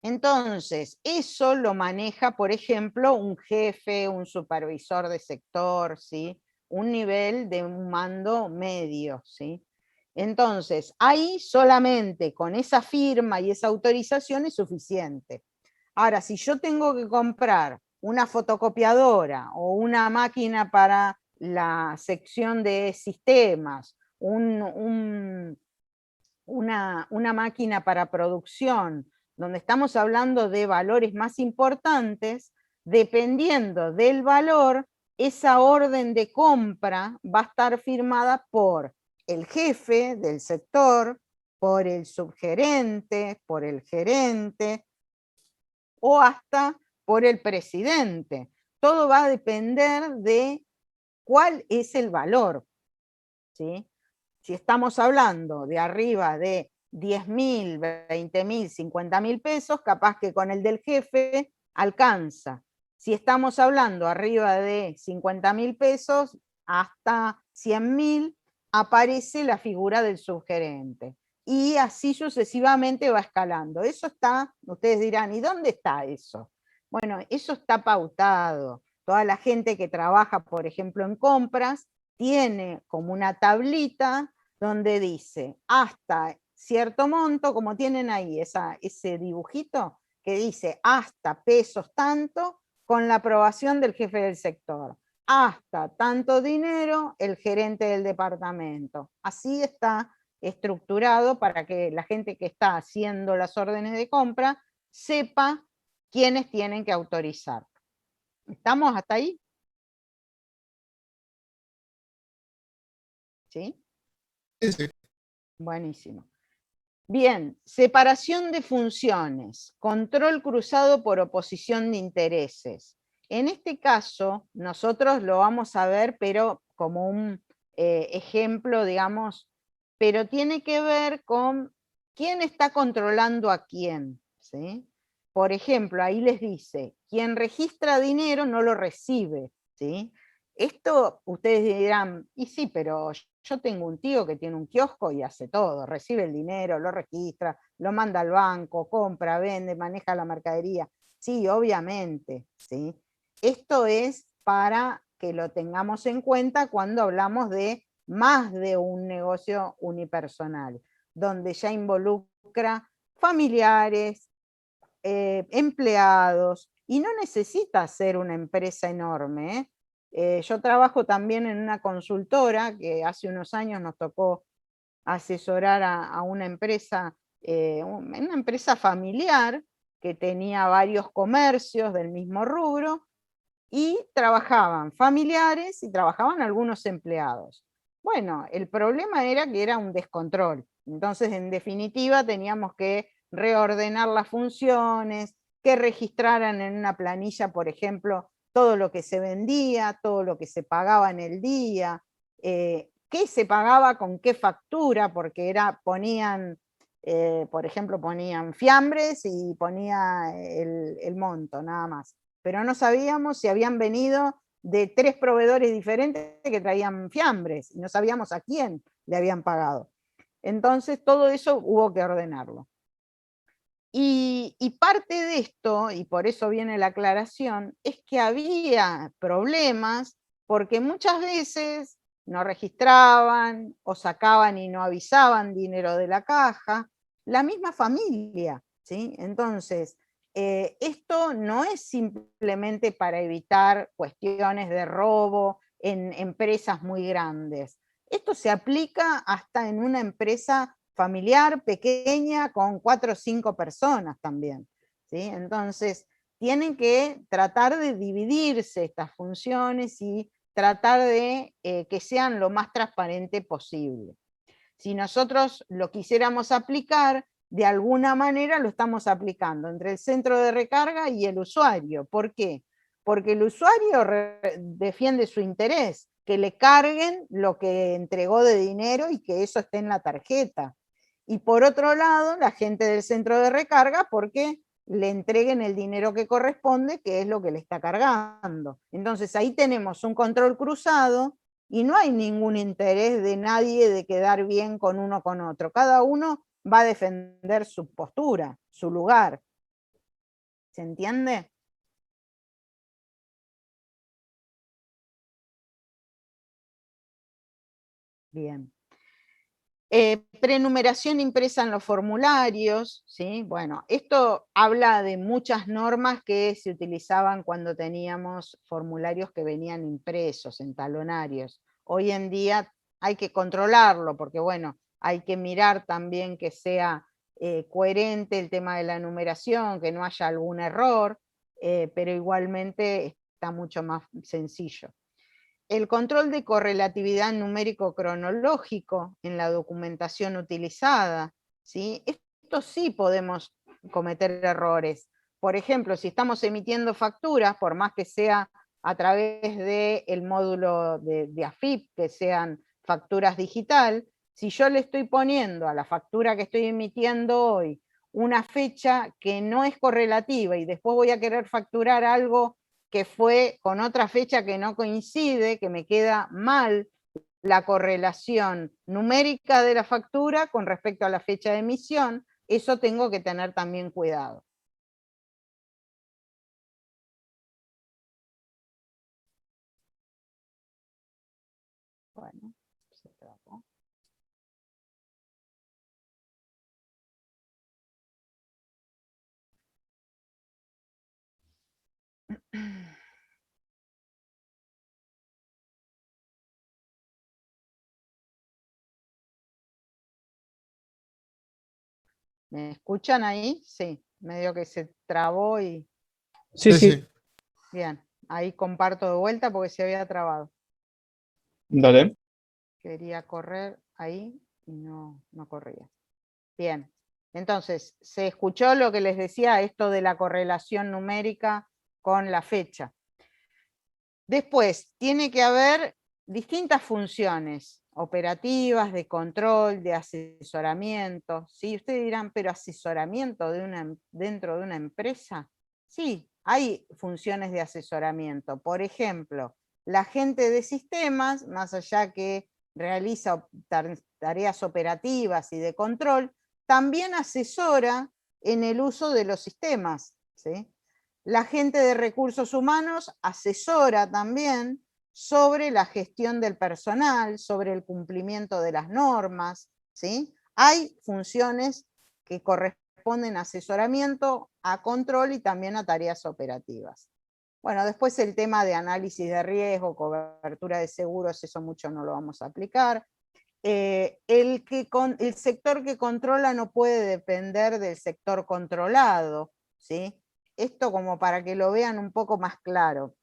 Entonces, eso lo maneja, por ejemplo, un jefe, un supervisor de sector, ¿sí? Un nivel de un mando medio, ¿sí? Entonces, ahí solamente con esa firma y esa autorización es suficiente. Ahora, si yo tengo que comprar una fotocopiadora o una máquina para la sección de sistemas, una máquina para producción, donde estamos hablando de valores más importantes, dependiendo del valor, esa orden de compra va a estar firmada por el jefe del sector, por el subgerente, por el gerente, o hasta por el presidente. Todo va a depender de cuál es el valor, ¿sí? Si estamos hablando de arriba de 10.000, 20.000, 50.000 pesos, capaz que con el del jefe alcanza. Si estamos hablando arriba de 50.000 pesos hasta 100.000, aparece la figura del subgerente. Y así sucesivamente va escalando. Eso está, ustedes dirán, ¿y dónde está eso? Bueno, eso está pautado. Toda la gente que trabaja, por ejemplo, en compras, tiene como una tablita donde dice hasta cierto monto, como tienen ahí ese dibujito que dice hasta pesos tanto con la aprobación del jefe del sector, hasta tanto dinero el gerente del departamento. Así está estructurado para que la gente que está haciendo las órdenes de compra sepa quiénes tienen que autorizar. ¿Estamos hasta ahí? ¿Sí? Sí. Buenísimo. Bien, separación de funciones, control cruzado por oposición de intereses. En este caso, nosotros lo vamos a ver, pero como un ejemplo, digamos, pero tiene que ver con quién está controlando a quién, ¿sí? Por ejemplo, ahí les dice, quien registra dinero no lo recibe, ¿sí? Esto ustedes dirán, y sí, pero Yo tengo un tío que tiene un kiosco y hace todo, recibe el dinero, lo registra, lo manda al banco, compra, vende, maneja la mercadería. Sí, obviamente, ¿sí? Esto es para que lo tengamos en cuenta cuando hablamos de más de un negocio unipersonal, donde ya involucra familiares, empleados, y no necesita ser una empresa enorme, ¿eh? Yo trabajo también en una consultora que hace unos años nos tocó asesorar a una empresa familiar que tenía varios comercios del mismo rubro y trabajaban familiares y trabajaban algunos empleados. Bueno, el problema era que era un descontrol. Entonces, en definitiva, teníamos que reordenar las funciones, que registraran en una planilla, por ejemplo, todo lo que se vendía, todo lo que se pagaba en el día, qué se pagaba con qué factura, porque ponían, por ejemplo, ponían fiambres y ponía el monto, nada más. Pero no sabíamos si habían venido de 3 proveedores diferentes que traían fiambres, y no sabíamos a quién le habían pagado. Entonces, todo eso hubo que ordenarlo. Y parte de esto, y por eso viene la aclaración, es que había problemas porque muchas veces no registraban o sacaban y no avisaban dinero de la caja, la misma familia, ¿sí? Entonces, esto no es simplemente para evitar cuestiones de robo en empresas muy grandes. Esto se aplica hasta en una empresa familiar pequeña con 4 o 5 personas también, ¿sí? Entonces, tienen que tratar de dividirse estas funciones y tratar de que sean lo más transparente posible. Si nosotros lo quisiéramos aplicar, de alguna manera lo estamos aplicando entre el centro de recarga y el usuario. ¿Por qué? Porque el usuario defiende su interés, que le carguen lo que entregó de dinero y que eso esté en la tarjeta. Y por otro lado, la gente del centro de recarga, porque le entreguen el dinero que corresponde, que es lo que le está cargando. Entonces ahí tenemos un control cruzado y no hay ningún interés de nadie de quedar bien con uno o con otro. Cada uno va a defender su postura, su lugar. ¿Se entiende? Bien. Prenumeración impresa en los formularios, ¿sí? Bueno, esto habla de muchas normas que se utilizaban cuando teníamos formularios que venían impresos en talonarios. Hoy en día hay que controlarlo porque, bueno, hay que mirar también que sea coherente el tema de la numeración, que no haya algún error, pero igualmente está mucho más sencillo. El control de correlatividad numérico-cronológico en la documentación utilizada, ¿sí? Esto sí podemos cometer errores. Por ejemplo, si estamos emitiendo facturas, por más que sea a través del módulo de AFIP, que sean facturas digital, si yo le estoy poniendo a la factura que estoy emitiendo hoy una fecha que no es correlativa y después voy a querer facturar algo que fue con otra fecha que no coincide, que me queda mal la correlación numérica de la factura con respecto a la fecha de emisión, eso tengo que tener también cuidado. Bueno, se trabó. ¿Me escuchan ahí? Sí, medio que se trabó y... Sí, sí. Bien, ahí comparto de vuelta porque se había trabado. Dale. Quería correr ahí y no corría. Bien, entonces, ¿se escuchó lo que les decía, esto de la correlación numérica con la fecha? Después, tiene que haber distintas funciones operativas, de control, de asesoramiento. ¿Sí? Ustedes dirán, ¿pero asesoramiento dentro de una empresa? Sí, hay funciones de asesoramiento. Por ejemplo, la gente de sistemas, más allá que realiza tareas operativas y de control, también asesora en el uso de los sistemas, ¿sí? La gente de recursos humanos asesora también sobre la gestión del personal, sobre el cumplimiento de las normas, ¿sí? Hay funciones que corresponden a asesoramiento, a control y también a tareas operativas. Bueno, después el tema de análisis de riesgo, cobertura de seguros, eso mucho no lo vamos a aplicar. El sector que controla no puede depender del sector controlado, ¿sí? Esto como para que lo vean un poco más claro.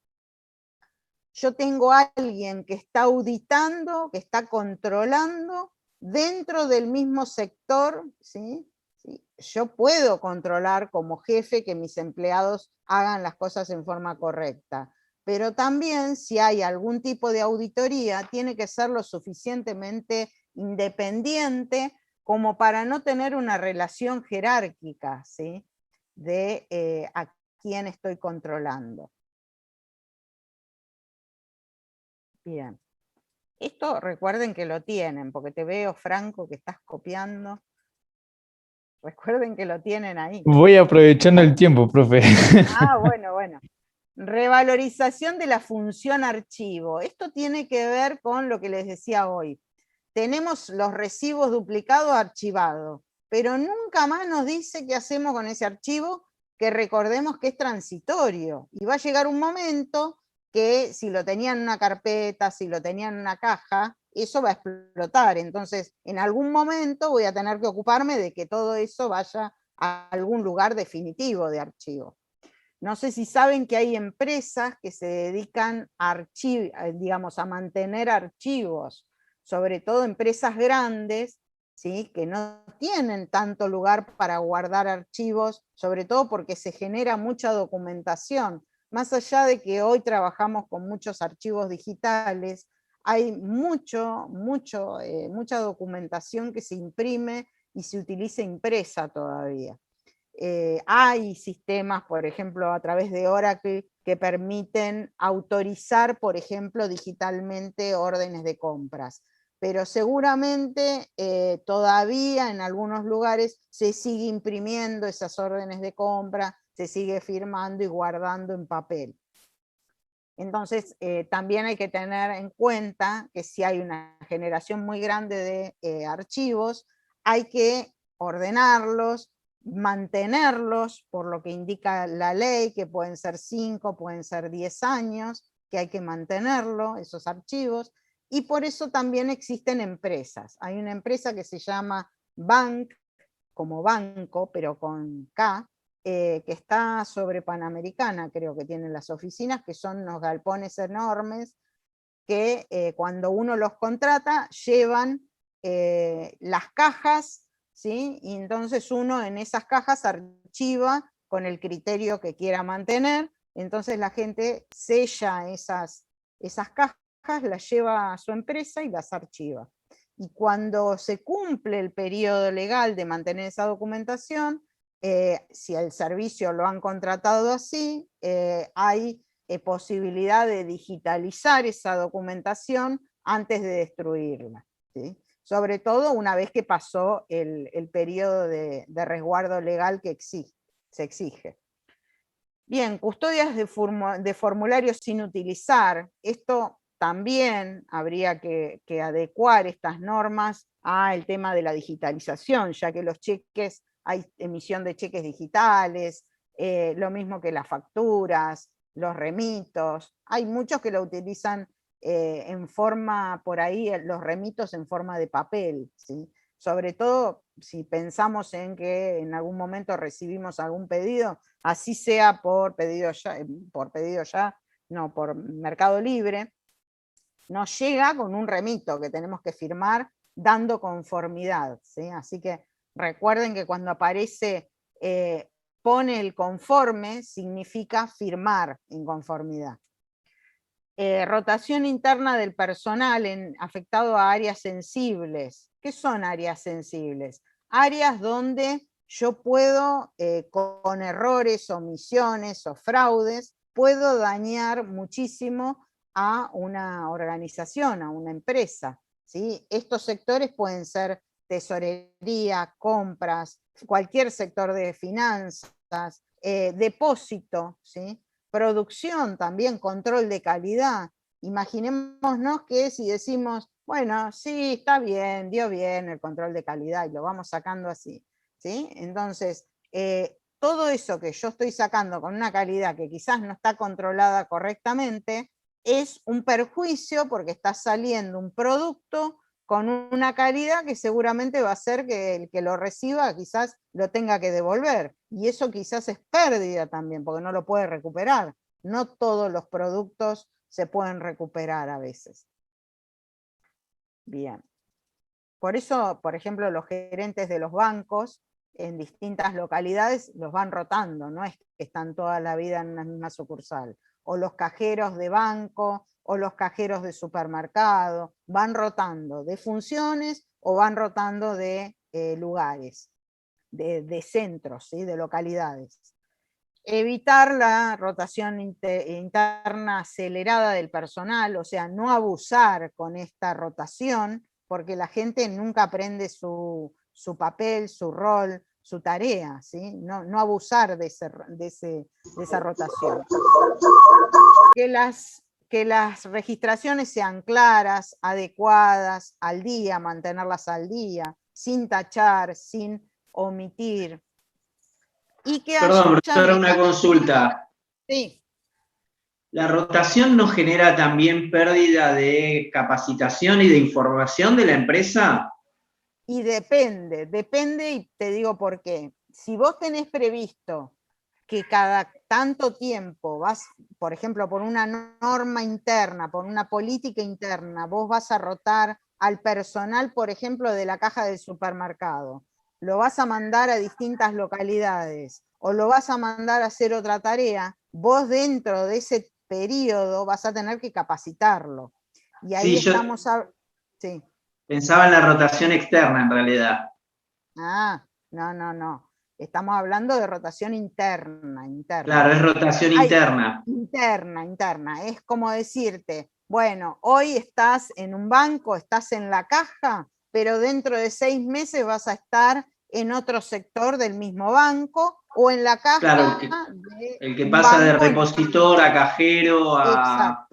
Yo tengo a alguien que está auditando, que está controlando dentro del mismo sector, ¿sí? ¿Sí? Yo puedo controlar como jefe que mis empleados hagan las cosas en forma correcta, pero también si hay algún tipo de auditoría, tiene que ser lo suficientemente independiente como para no tener una relación jerárquica, ¿sí? De a quién estoy controlando. Bien. Esto recuerden que lo tienen, porque te veo, Franco, que estás copiando. Recuerden que lo tienen ahí. Voy aprovechando el tiempo, profe. Bueno. Revalorización de la función archivo. Esto tiene que ver con lo que les decía hoy. Tenemos los recibos duplicados archivados, pero nunca más nos dice qué hacemos con ese archivo, que recordemos que es transitorio. Y va a llegar un momento que si lo tenía en una carpeta, si lo tenía en una caja, eso va a explotar. Entonces, en algún momento voy a tener que ocuparme de que todo eso vaya a algún lugar definitivo de archivo. No sé si saben que hay empresas que se dedican a, digamos, a mantener archivos, sobre todo empresas grandes, ¿sí? Que no tienen tanto lugar para guardar archivos, sobre todo porque se genera mucha documentación. Más allá de que hoy trabajamos con muchos archivos digitales, hay mucha documentación que se imprime y se utiliza impresa todavía. Hay sistemas, por ejemplo, a través de Oracle, que permiten autorizar, por ejemplo, digitalmente órdenes de compras. Pero seguramente todavía en algunos lugares se sigue imprimiendo esas órdenes de compra, se sigue firmando y guardando en papel. Entonces, también hay que tener en cuenta que si hay una generación muy grande de archivos, hay que ordenarlos, mantenerlos, por lo que indica la ley, que pueden ser 5, pueden ser 10 años, que hay que mantenerlo, esos archivos, y por eso también existen empresas. Hay una empresa que se llama Bank, como banco, pero con K, que está sobre Panamericana, creo que tienen las oficinas, que son unos galpones enormes, que cuando uno los contrata, llevan las cajas, ¿sí? Y entonces uno en esas cajas archiva con el criterio que quiera mantener, entonces la gente sella esas cajas, las lleva a su empresa y las archiva. Y cuando se cumple el periodo legal de mantener esa documentación, si el servicio lo han contratado así, hay posibilidad de digitalizar esa documentación antes de destruirla, ¿sí? Sobre todo una vez que pasó el periodo de resguardo legal que se exige. Bien, custodias de formularios sin utilizar. Esto también habría que adecuar estas normas al tema de la digitalización, ya que los cheques, hay emisión de cheques digitales, lo mismo que las facturas, los remitos. Hay muchos que lo utilizan en forma, por ahí, los remitos en forma de papel, ¿sí? Sobre todo si pensamos en que en algún momento recibimos algún pedido, así sea por pedido ya, no, por Mercado Libre, nos llega con un remito que tenemos que firmar dando conformidad, ¿sí? Así que recuerden que cuando aparece, pone el conforme, significa firmar en conformidad. Rotación interna del personal afectado a áreas sensibles. ¿Qué son áreas sensibles? Áreas donde yo puedo, con errores, omisiones o fraudes, puedo dañar muchísimo a una organización, a una empresa, ¿sí? Estos sectores pueden ser tesorería, compras, cualquier sector de finanzas, depósito, ¿sí? Producción también, control de calidad. Imaginémonos que si decimos, bueno, sí, está bien, dio bien el control de calidad y lo vamos sacando así, ¿sí? Entonces, todo eso que yo estoy sacando con una calidad que quizás no está controlada correctamente, es un perjuicio porque está saliendo un producto con una calidad que seguramente va a hacer que el que lo reciba quizás lo tenga que devolver. Y eso quizás es pérdida también, porque no lo puede recuperar. No todos los productos se pueden recuperar a veces. Bien. Por eso, por ejemplo, los gerentes de los bancos en distintas localidades los van rotando, no es que están toda la vida en una misma sucursal. O los cajeros de banco, o los cajeros de supermercado, van rotando de funciones o van rotando de lugares, de centros, ¿sí? De localidades. Evitar la rotación interna acelerada del personal, o sea, no abusar con esta rotación, porque la gente nunca aprende su papel, su rol, su tarea, ¿sí? No abusar de esa rotación. Que las registraciones sean claras, adecuadas, al día, mantenerlas al día, sin tachar, sin omitir. Y que Perdón, profesora, una mecanismos. consulta. Sí. ¿La rotación no genera también pérdida de capacitación y de información de la empresa? Y depende y te digo por qué. Si vos tenés previsto que cada tanto tiempo vas, por ejemplo, por una norma interna, por una política interna, vos vas a rotar al personal, por ejemplo, de la caja del supermercado, lo vas a mandar a distintas localidades o lo vas a mandar a hacer otra tarea, vos dentro de ese periodo vas a tener que capacitarlo. Y ahí Sí, yo estamos sí. pensaba en la rotación externa en realidad. Ah, no. Estamos hablando de rotación interna. Claro, es rotación interna. Interna. Es como decirte, bueno, hoy estás en un banco, estás en la caja, pero dentro de 6 meses vas a estar en otro sector del mismo banco o en la caja Claro, de el que un pasa de banco. repositor a cajero a...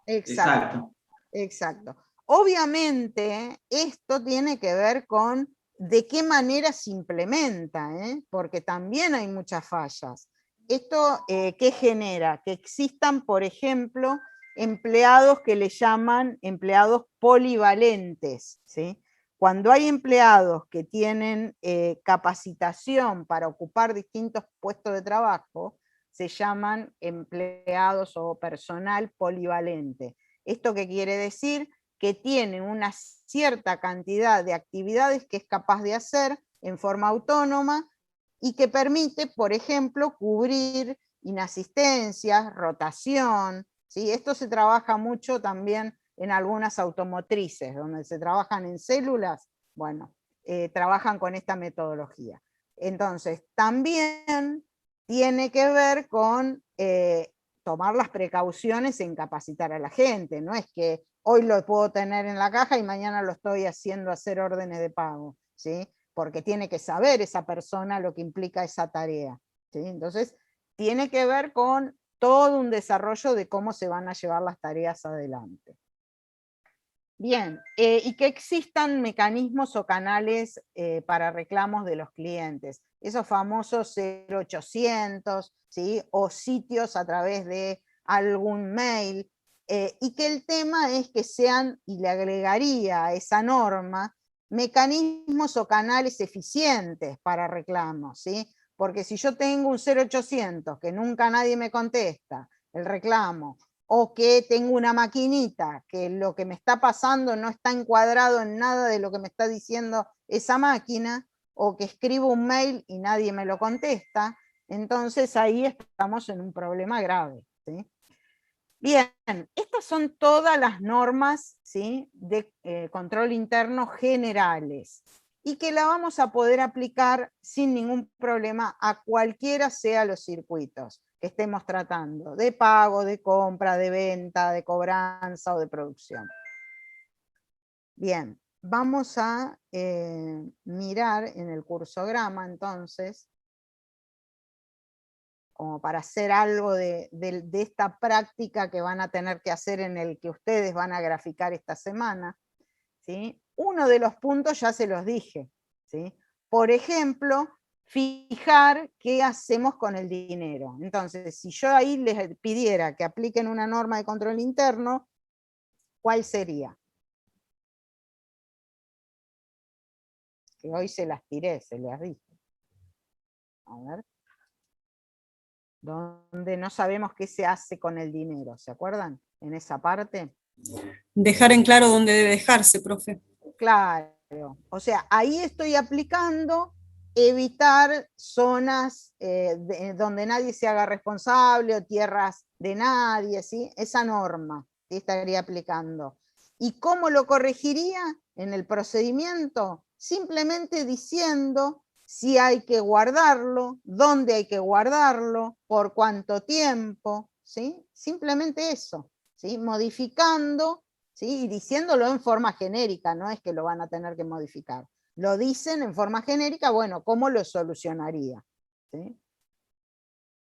Exacto. Obviamente, esto tiene que ver con de qué manera se implementa, porque también hay muchas fallas. Esto, ¿qué genera? Que existan, por ejemplo, empleados que le llaman empleados polivalentes, ¿sí? Cuando hay empleados que tienen capacitación para ocupar distintos puestos de trabajo, se llaman empleados o personal polivalente. ¿Esto qué quiere decir? Que tiene una cierta cantidad de actividades que es capaz de hacer en forma autónoma y que permite, por ejemplo, cubrir inasistencias, rotación, ¿sí? Esto se trabaja mucho también en algunas automotrices, donde se trabajan en células, bueno, trabajan con esta metodología. Entonces, también tiene que ver con tomar las precauciones en capacitar a la gente, no es que hoy lo puedo tener en la caja y mañana lo estoy haciendo hacer órdenes de pago, ¿sí? Porque tiene que saber esa persona lo que implica esa tarea, ¿sí? Entonces, tiene que ver con todo un desarrollo de cómo se van a llevar las tareas adelante. Bien, y que existan mecanismos o canales para reclamos de los clientes, esos famosos 0800, ¿sí? O sitios a través de algún mail, y que el tema es que sean, y le agregaría a esa norma, mecanismos o canales eficientes para reclamos, ¿sí? Porque si yo tengo un 0800 que nunca nadie me contesta el reclamo, o que tengo una maquinita que lo que me está pasando no está encuadrado en nada de lo que me está diciendo esa máquina, o que escribo un mail y nadie me lo contesta, entonces ahí estamos en un problema grave, ¿sí? Bien, estas son todas las normas, ¿sí? De control interno generales y que la vamos a poder aplicar sin ningún problema a cualquiera sea los circuitos que estemos tratando, de pago, de compra, de venta, de cobranza o de producción. Bien, vamos a mirar en el cursograma entonces, como para hacer algo de esta práctica que van a tener que hacer en el que ustedes van a graficar esta semana, ¿sí? Uno de los puntos ya se los dije, ¿sí? Por ejemplo, fijar qué hacemos con el dinero. Entonces, si yo ahí les pidiera que apliquen una norma de control interno, ¿cuál sería? Que hoy se las tiré, se las dije. A ver. Donde no sabemos qué se hace con el dinero, ¿se acuerdan? En esa parte. Dejar en claro dónde debe dejarse, profe. Claro, o sea, ahí estoy aplicando evitar zonas donde nadie se haga responsable o tierras de nadie, ¿sí? Esa norma que estaría aplicando. ¿Y cómo lo corregiría en el procedimiento? Simplemente diciendo si hay que guardarlo, dónde hay que guardarlo, por cuánto tiempo, ¿sí? Simplemente eso, ¿sí? Modificando, ¿sí? Y diciéndolo en forma genérica, no es que lo van a tener que modificar. Lo dicen en forma genérica, bueno, ¿cómo lo solucionaría? ¿Sí?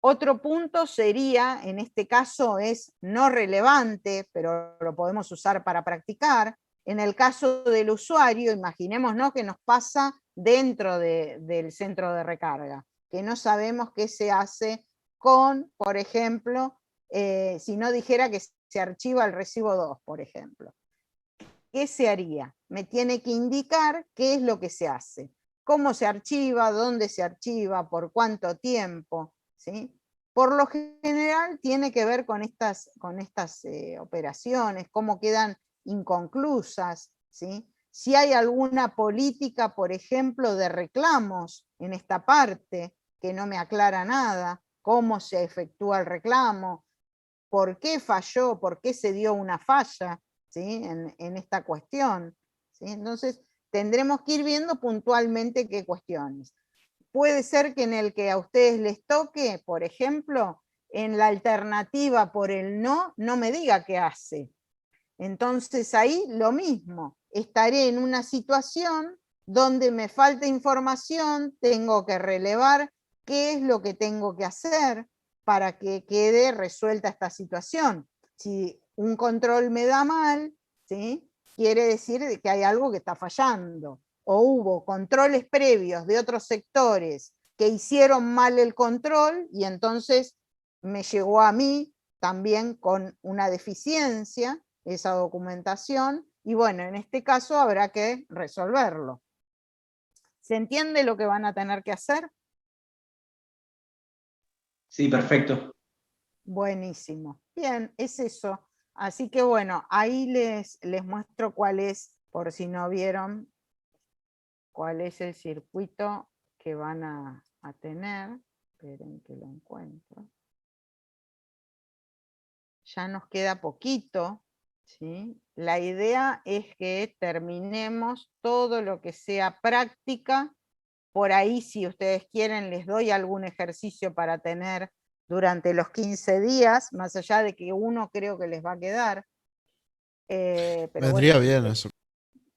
Otro punto sería, en este caso es no relevante, pero lo podemos usar para practicar. En el caso del usuario, imaginémonos que nos pasa dentro del centro de recarga, que no sabemos qué se hace con, por ejemplo, si no dijera que se archiva el recibo 2, por ejemplo. ¿Qué se haría? Me tiene que indicar qué es lo que se hace, cómo se archiva, dónde se archiva, por cuánto tiempo, ¿sí? Por lo general tiene que ver con estas operaciones, cómo quedan inconclusas, ¿sí? Si hay alguna política, por ejemplo, de reclamos en esta parte, que no me aclara nada, cómo se efectúa el reclamo, por qué falló, por qué se dio una falla, ¿sí? en esta cuestión, ¿sí? Entonces tendremos que ir viendo puntualmente qué cuestiones. Puede ser que en el que a ustedes les toque, por ejemplo, en la alternativa por el no, no me diga qué hace. Entonces ahí lo mismo, estaré en una situación donde me falta información, tengo que relevar qué es lo que tengo que hacer para que quede resuelta esta situación. Si un control me da mal, ¿sí? Quiere decir que hay algo que está fallando. O hubo controles previos de otros sectores que hicieron mal el control y entonces me llegó a mí también con una deficiencia esa documentación, y bueno, en este caso habrá que resolverlo. ¿Se entiende lo que van a tener que hacer? Sí, perfecto. Buenísimo. Bien, es eso. Así que bueno, ahí les muestro cuál es, por si no vieron, cuál es el circuito que van a tener. Esperen que lo encuentro. Ya nos queda poquito, ¿sí? La idea es que terminemos todo lo que sea práctica. Por ahí, si ustedes quieren, les doy algún ejercicio para tener durante los 15 días, más allá de que uno creo que les va a quedar. Pero Vendría bueno, bien eso.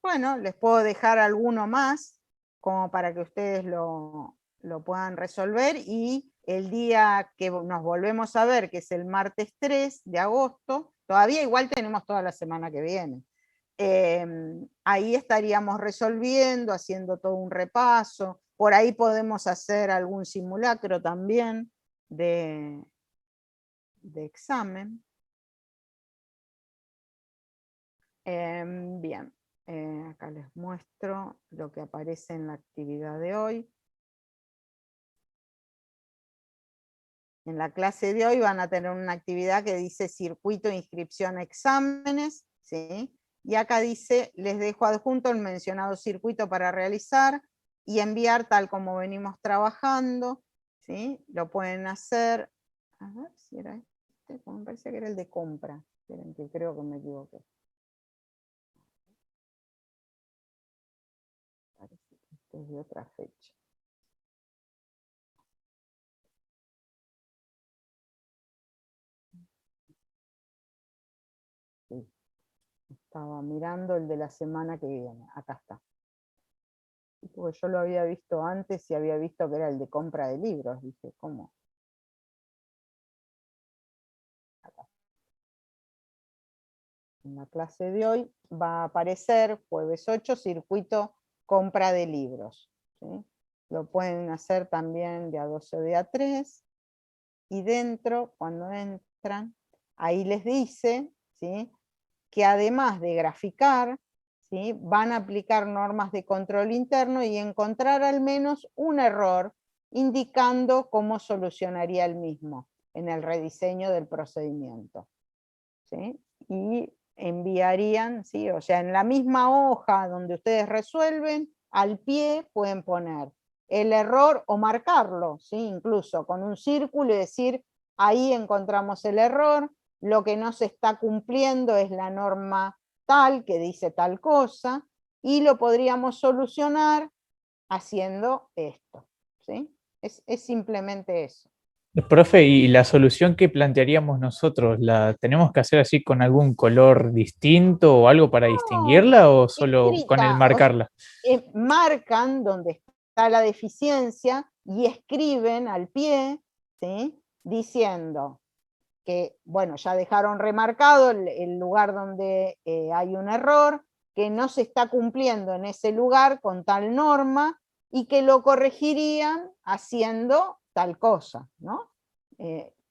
bueno, les puedo dejar alguno más, como para que ustedes lo puedan resolver, y el día que nos volvemos a ver, que es el martes 3 de agosto, todavía igual tenemos toda la semana que viene, ahí estaríamos resolviendo, haciendo todo un repaso, por ahí podemos hacer algún simulacro también de examen. Bien. Acá les muestro lo que aparece en la actividad de hoy. En la clase de hoy van a tener una actividad que dice circuito, inscripción, exámenes, ¿sí? Y acá dice, les dejo adjunto el mencionado circuito para realizar y enviar tal como venimos trabajando, ¿sí? Lo pueden hacer, a ver si era este, me parece que era el de compra. Esperen que creo que me equivoqué. Parece que este es de otra fecha. Sí. Estaba mirando el de la semana que viene. Acá está. Porque yo lo había visto antes y había visto que era el de compra de libros. Dije, ¿cómo? Acá. En la clase de hoy va a aparecer jueves 8, circuito compra de libros. ¿Sí? Lo pueden hacer también de A2 o de A3. Y dentro, cuando entran, ahí les dice, ¿sí?, que además de graficar, ¿sí?, van a aplicar normas de control interno y encontrar al menos un error indicando cómo solucionaría el mismo en el rediseño del procedimiento. ¿Sí? Y enviarían, ¿sí?, o sea, en la misma hoja donde ustedes resuelven, al pie pueden poner el error o marcarlo, ¿sí?, incluso con un círculo y decir, ahí encontramos el error, lo que no se está cumpliendo es la norma tal, que dice tal cosa, y lo podríamos solucionar haciendo esto. ¿Sí? Es simplemente eso. Profe, ¿y la solución que plantearíamos nosotros, la tenemos que hacer así con algún color distinto o algo para No, distinguirla o solo con el escrita, marcarla? marcan donde está la deficiencia y escriben al pie, ¿sí?, diciendo que, bueno, ya dejaron remarcado el lugar donde hay un error, que no se está cumpliendo en ese lugar con tal norma y que lo corregirían haciendo tal cosa, ¿no?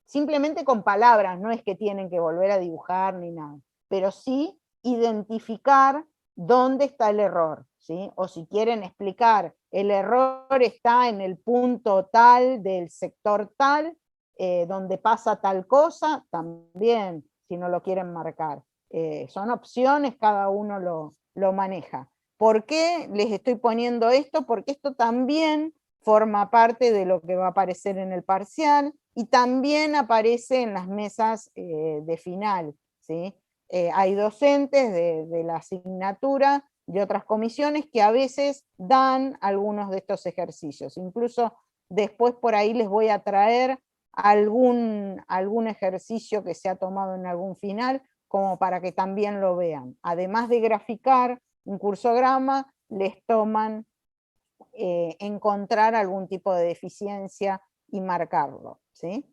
Simplemente con palabras, no es que tienen que volver a dibujar ni nada, pero sí identificar dónde está el error, ¿sí? O si quieren explicar, el error está en el punto tal del sector tal, donde pasa tal cosa, también, si no lo quieren marcar. Son opciones, cada uno lo maneja. ¿Por qué les estoy poniendo esto? Porque esto también forma parte de lo que va a aparecer en el parcial y también aparece en las mesas de final, ¿sí? Hay docentes de la asignatura de otras comisiones que a veces dan algunos de estos ejercicios. Incluso después por ahí les voy a traer algún ejercicio que se ha tomado en algún final, como para que también lo vean. Además de graficar un cursograma, les toman encontrar algún tipo de deficiencia y marcarlo. ¿Sí?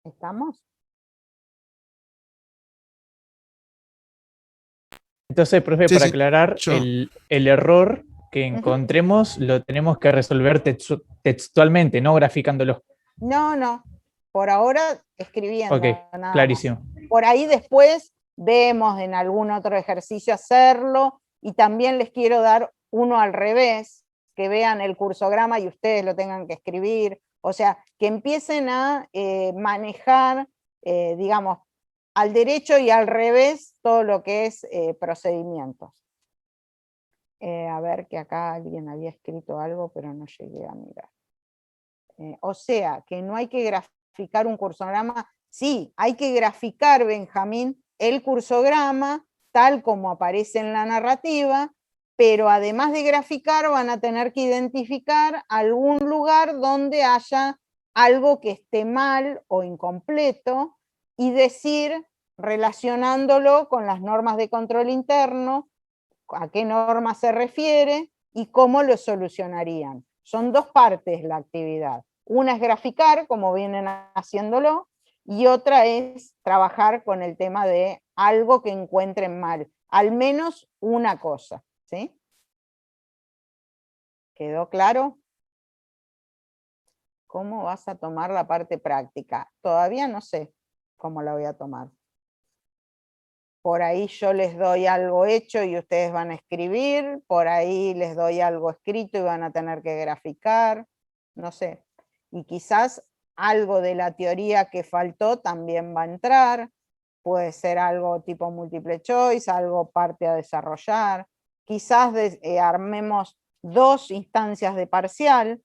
¿Estamos? Entonces, profe, Sí, para sí. aclarar, Yo, el error que encontremos lo tenemos que resolver textualmente, no graficándolo. No, por ahora Ok, escribiendo nada más. clarísimo. Por ahí después vemos en algún otro ejercicio hacerlo, y también les quiero dar uno al revés, que vean el cursograma y ustedes lo tengan que escribir, o sea, que empiecen a manejar, digamos, al derecho y al revés todo lo que es procedimientos. A ver, que acá alguien había escrito algo, pero no llegué a mirar. O sea, que no hay que graficar un cursograma. Sí, hay que graficar, Benjamín, el cursograma tal como aparece en la narrativa, pero además de graficar van a tener que identificar algún lugar donde haya algo que esté mal o incompleto y decir, relacionándolo con las normas de control interno, a qué norma se refiere y cómo lo solucionarían. Son dos partes la actividad. Una es graficar, como vienen haciéndolo, y otra es trabajar con el tema de algo que encuentren mal, al menos una cosa. ¿Sí? ¿Quedó claro? ¿Cómo vas a tomar la parte práctica? Todavía no sé cómo la voy a tomar. Por ahí yo les doy algo hecho y ustedes van a escribir, por ahí les doy algo escrito y van a tener que graficar, no sé. Y quizás algo de la teoría que faltó también va a entrar, puede ser algo tipo multiple choice, algo parte a desarrollar, quizás armemos dos instancias de parcial,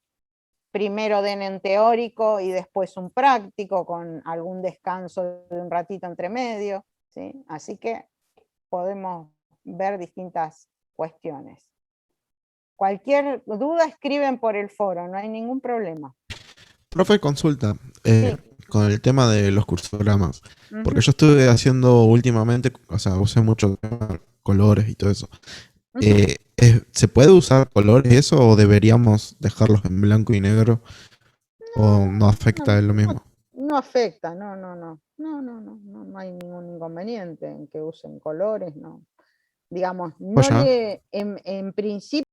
primero den en teórico y después un práctico con algún descanso de un ratito entre medio. ¿Sí? Así que podemos ver distintas cuestiones. Cualquier duda escriben por el foro, no hay ningún problema. profe, consulta. Sí. con el tema de los cursogramas. Porque Ujú, yo estuve haciendo últimamente, o sea, usé mucho colores y todo eso. ujú. ¿Se puede usar colores eso o deberíamos dejarlos en blanco y negro o no No, afecta en lo no, mismo? no afecta, no hay ningún inconveniente en que usen colores, no. Digamos, no Joya. le, en principio